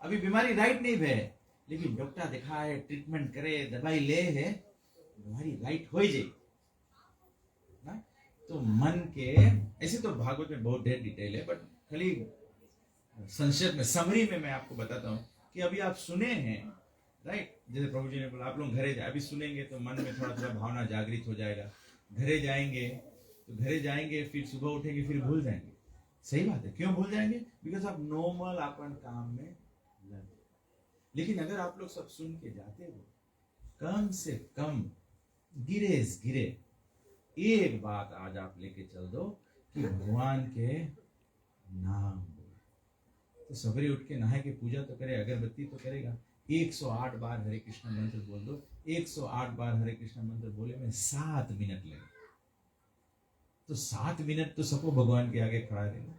अभी बीमारी राइट नहीं भे, लेकिन डॉक्टर दिखाए, ट्रीटमेंट करे, दवाई ले है, बीमारी राइट हो जाए ना। तो मन के ऐसे तो भागवत में बहुत ढेर डिटेल है, बट खाली संक्षेप में समरी में मैं आपको बताता हूँ कि अभी आप सुने हैं राइट, जैसे प्रभु जी ने बोला आप लोग घरे जाए, अभी सुनेंगे तो मन में थोड़ा थोड़ा भावना जागृत हो जाएगा। घरे जाएंगे फिर सुबह उठेंगे फिर भूल जाएंगे। सही बात है, क्यों भूल जाएंगे? बिकॉज आप नॉर्मल अपन काम में लगे। लेकिन अगर आप लोग सब सुन के जाते हो, कम से कम गिरे एक बात आज आप लेके चल दो कि भगवान के नाम बोलो। तो सवेरे उठ के नहाए के पूजा तो करे, अगरबत्ती तो करेगा, 108 बार हरे कृष्ण मंत्र बोल दो। 108 बार हरे कृष्ण मंत्र बोले में 7 मिनट लगे, तो 7 मिनट तो सबको भगवान के आगे खड़ा रहेगा।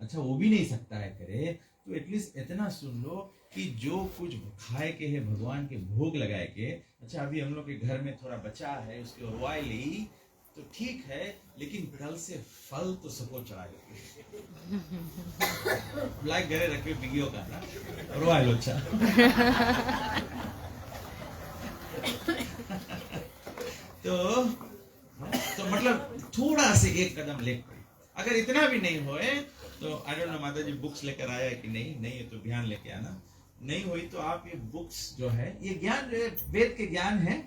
अच्छा वो भी नहीं सकता है करे, तो एटलीस्ट इतना सुन लो कि जो कुछ खाए के है भगवान के भोग लगाए के। अच्छा अभी हम लोग के घर में थोड़ा बचा है, उसके उरवाई ली तो ठीक है, लेकिन कल से फल तो सबको चढ़ाएगा। लाइक घरे रखे बिगियो का ना, उरवाई लो। अच्छा तो मतलब थोड़ा से एक कदम ले। अगर इतना भी नहीं होए तो आई डोंट नो माता जी बुक्स लेकर आया है कि नहीं है तो ध्यान लेके आना। नहीं हुई तो आप ये बुक्स जो है, ये ज्ञान वेद के ज्ञान है,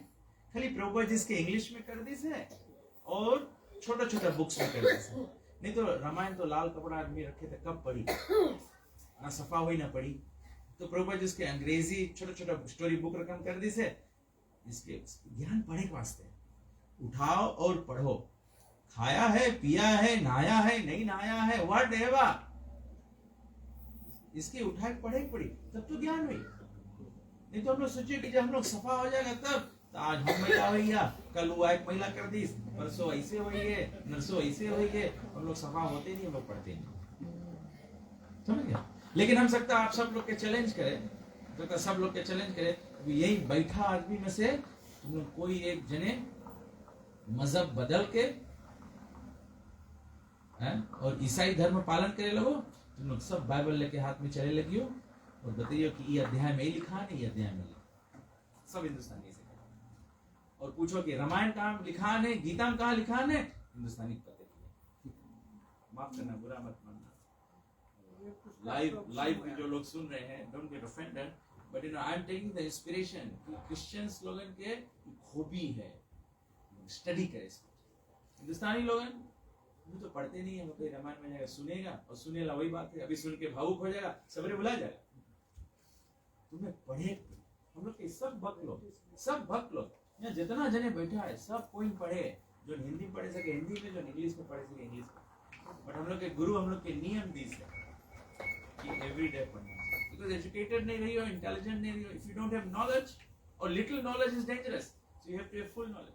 खाली प्रभुपाद जी इसके इंग्लिश में कर दी है और छोटा छोटा बुक्स में कर दी है। नहीं तो रामायण तो लाल कपड़ा आदमी रखे थे, कब पढ़ी ना, सफा हुई ना पढ़ी। तो प्रभुपाद जी इसके अंग्रेजी छोटा छोटा स्टोरी बुक रकम कर दी है। इसके ज्ञान पढ़े के वास्ते उठाओ और पढ़ो। खाया है, पिया है, नहाया है, नहीं नहाया है, व्हाट एवर, इसके उठाए पढ़े पड़ी तब तो ज्ञान हुई। नहीं तो हम लोग सोचिए कि जब हम लोग सफा हो जाएगा तब, तो आज हम महिला हो गया, कल वो एक महिला कर दी, परसों ऐसे हो गए, नरसों ऐसे हो गए, हम लोग सफा होते नहीं, हम लोग पढ़ते नहीं, समझ गए। लेकिन हम सकता आप सब लोग के चैलेंज करें, तो सब लोग के चैलेंज करें, यही बैठा आदमी में से तुम लोग कोई एक जने मजहब बदल के और ईसाई धर्म पालन करे लगो, तुम लोग सब बाइबल लेके हाथ में चले लगियो और बताइयो कि ये अध्याय में लिखा है, नहीं अध्याय में लिखा, सब हिंदुस्तानी से। और पूछो कि रामायण कहाँ लिखा है, गीता में कहाँ लिखा है, हिंदुस्तानी पते। माफ करना, बुरा मत मानना। लाइव में जो लोग सुन रहे हैं, don't get offended, but you know I am taking the inspiration कि क्रिश्चियंस लोगन के खूबी है, स्टडी करे इसको। हिंदुस्तानी लोगन तो पढ़ते नहीं है, वो कोई रामायण में जाएगा सुनेगा और सुनेगा, वही बात है, अभी सुन के भावुक हो जाएगा, सबरे बुला जाएगा। तुम्हें पढ़े, हम लोग के सब भक्त लोग यहाँ जितना जने बैठा है सब कोई पढ़े, जो हिंदी पढ़े सके हिंदी में, जो इंग्लिश में पढ़े सके इंग्लिश में। बट हम लोग के गुरु हम लोग के नियम दी है कि एवरीडे पढ़ना, बिकॉज एजुकेटेड नहीं रही हो, इंटेलिजेंट नहीं रही हो, if you don't have knowledge और little knowledge is dangerous, so you have to have full knowledge,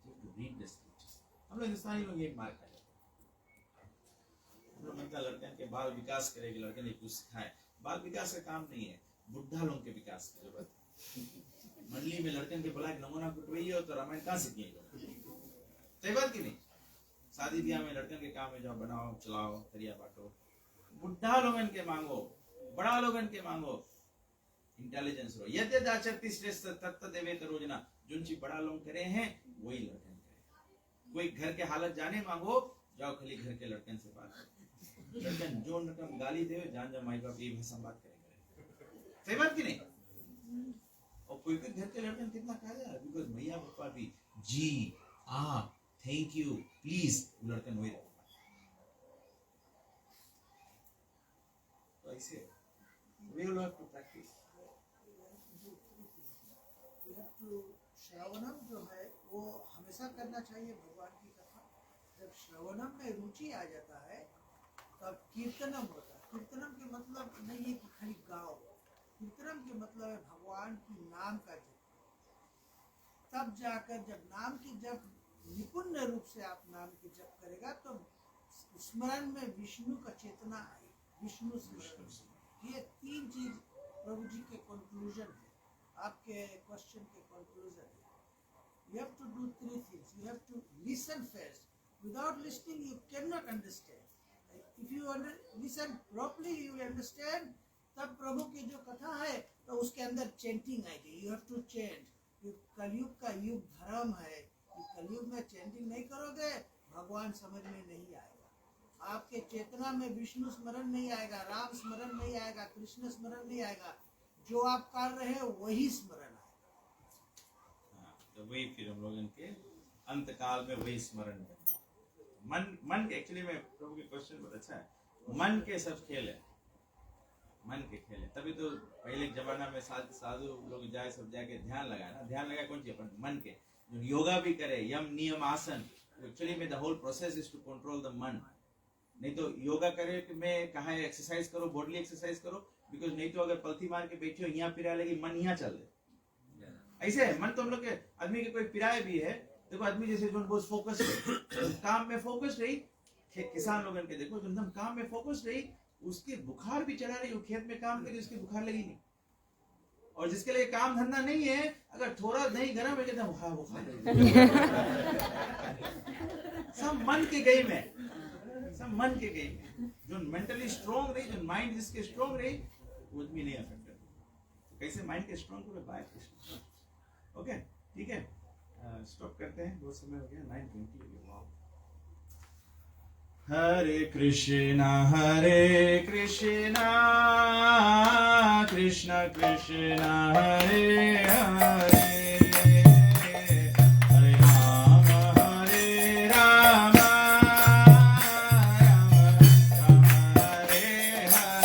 you have to read this. हम लोग हिंदुस्तानी लोग एक मार खाए, हम लोग मनता लड़के के बाल विकास करेगी, लड़के ने कुछ सिखाए। बाल विकास का काम नहीं है, बुढ़ा लोग के विकास की जरूरत। मंडली में लड़कन के बुला के नमूना कुटवाइए तो रामायण कहाँ सीखिएगा? सही बात की नहीं? शादी ब्याह में लड़कन के काम है, जाओ बनाओ चलाओ करिया बांटो। बुढ़ा लोगन के मांगो, बड़ा लोगन के मांगो, इंटेलिजेंस रो। यद्यद आचरति श्रेष्ठ तत्त देवे तरोजना, जो बड़ा लोग करे हैं वही लड़कन। कोई घर के हालत जाने मांगो जाओ खाली घर के लड़कन से बात करो। लड़कन जो नकम गाली दे जान जा माई बाप ये भाषा में बात करेंगे। सही बात की नहीं? और कोई कोई घर के लड़कन कितना कहा जाए बिकॉज मैया पापा भी जी आप थैंक यू प्लीज लड़कन वही रहता। तो ऐसे we will have to practice. श्रवणम जो है वो हमेशा करना चाहिए भगवान की कथा। जब श्रवणम में रुचि आ जाता है तब कीर्तनम होता है। कीर्तनम के मतलब नहीं है कि खाली गाओ, कीर्तनम के मतलब है भगवान की नाम का जप। तब जाकर जब नाम की जप निपुण रूप से आप नाम की जप करेगा तो स्मरण में विष्णु का चेतना आएगी, विष्णु स्मरण। ये तीन चीज प्रभु जी के कंक्लूजन है, आपके क्वेश्चन के कंक्लूजन है। You have to do three things. You have to listen first. Without listening, you cannot understand. If you listen properly, you will understand. तब प्रभु की जो कथा है तो उसके अंदर चैंटिंग आएगी। You have to chant. कलयुग का युग धर्म है। कलयुग में चैंटिंग नहीं करोगे भगवान समझ में नहीं आएगा। आपके चेतना में विष्णु स्मरण नहीं आएगा, राम स्मरण नहीं आएगा, कृष्ण स्मरण नहीं आएगा। जो आप कर रहे हो वही स्मरण आएगा। तो वही फिर हम लोग इनके अंत काल में वही स्मरण है। मन के एक्चुअली में प्रभु के क्वेश्चन बहुत अच्छा है। मन के सब खेल है, मन के खेल है। तभी तो पहले जमाना में साधु लोग जाए सब जाके ध्यान लगाए ना। ध्यान लगाए कौन चीज? अपन मन के। जो योगा भी करे, यम नियम आसन, एक्चुअली में the whole process is to control the मन। नहीं तो योगा करे कि मैं कहा एक्सरसाइज करो, बॉडी एक्सरसाइज करो, बिकॉज नहीं तो अगर पलथी मार के बैठे हो यहाँ पिरा लेगी, मन यहाँ चल रहे। ऐसे है मन। तो हम लोग के आदमी के कोई पिराए भी है, देखो आदमी जैसे जो बहुत फोकस काम में फोकस रही, किसान लोगों के देखो जो काम में फोकस रही, उसके बुखार भी चढ़ा रही, वो खेत में काम करे उसकी बुखार लगी नहीं। और जिसके लिए काम धंधा नहीं है, अगर थोड़ा नहीं गर्म है कहता बुखार सब मन के गेम है, सब मन के गेम है। जो मेंटली स्ट्रांग रही, जो माइंड जिसके स्ट्रांग रही, वो आदमी नहीं अफेक्ट करता। तो कैसे माइंड के स्ट्रांग को बाय कृष्ण। ओके ठीक है, स्टॉप करते हैं, बहुत समय हो गया, 9:20 हो गया। वाओ। हरे कृष्णा कृष्ण कृष्णा हरे हरे, हरे राम हरे राम, राम राम हरे हरे।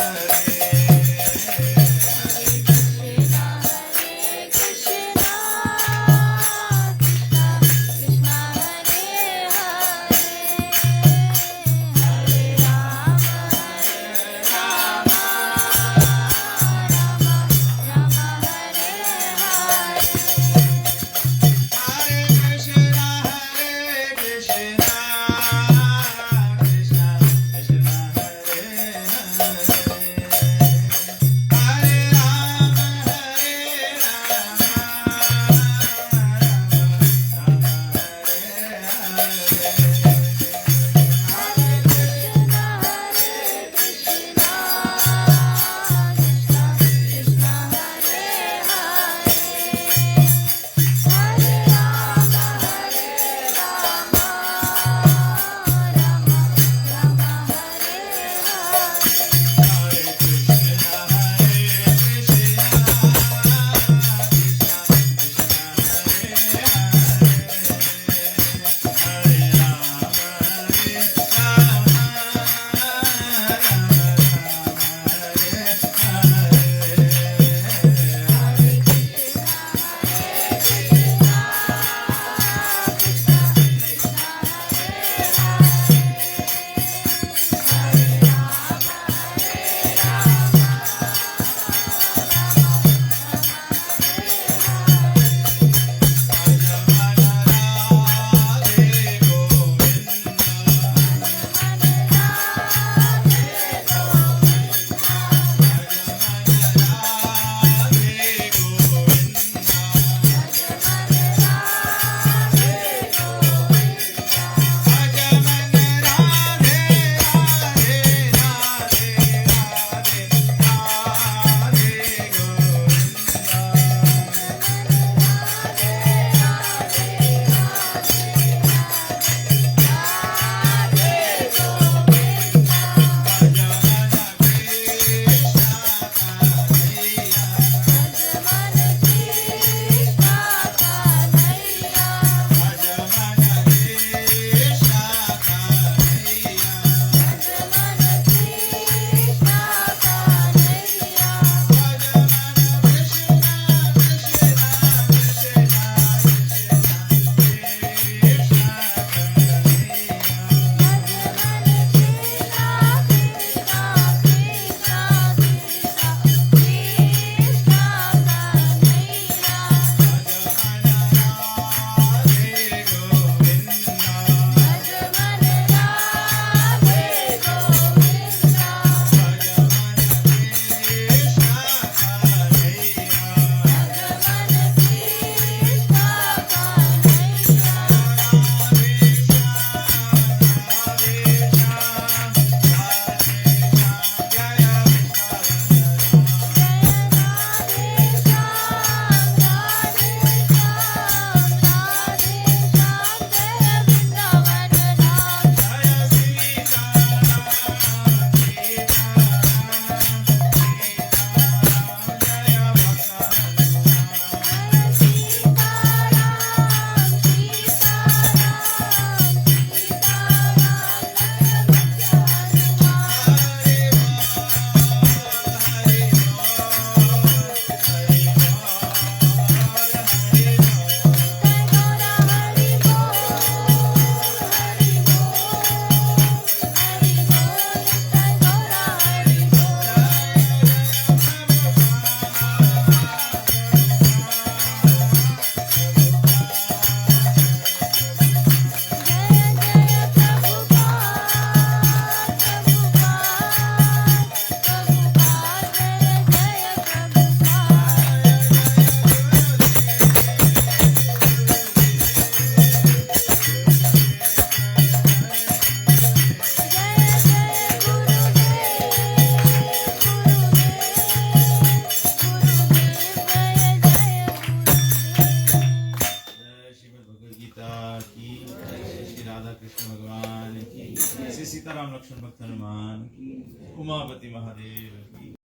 की, श्री सीताराम लक्ष्मण भक्त हनुमान की, उमापति महादेव की।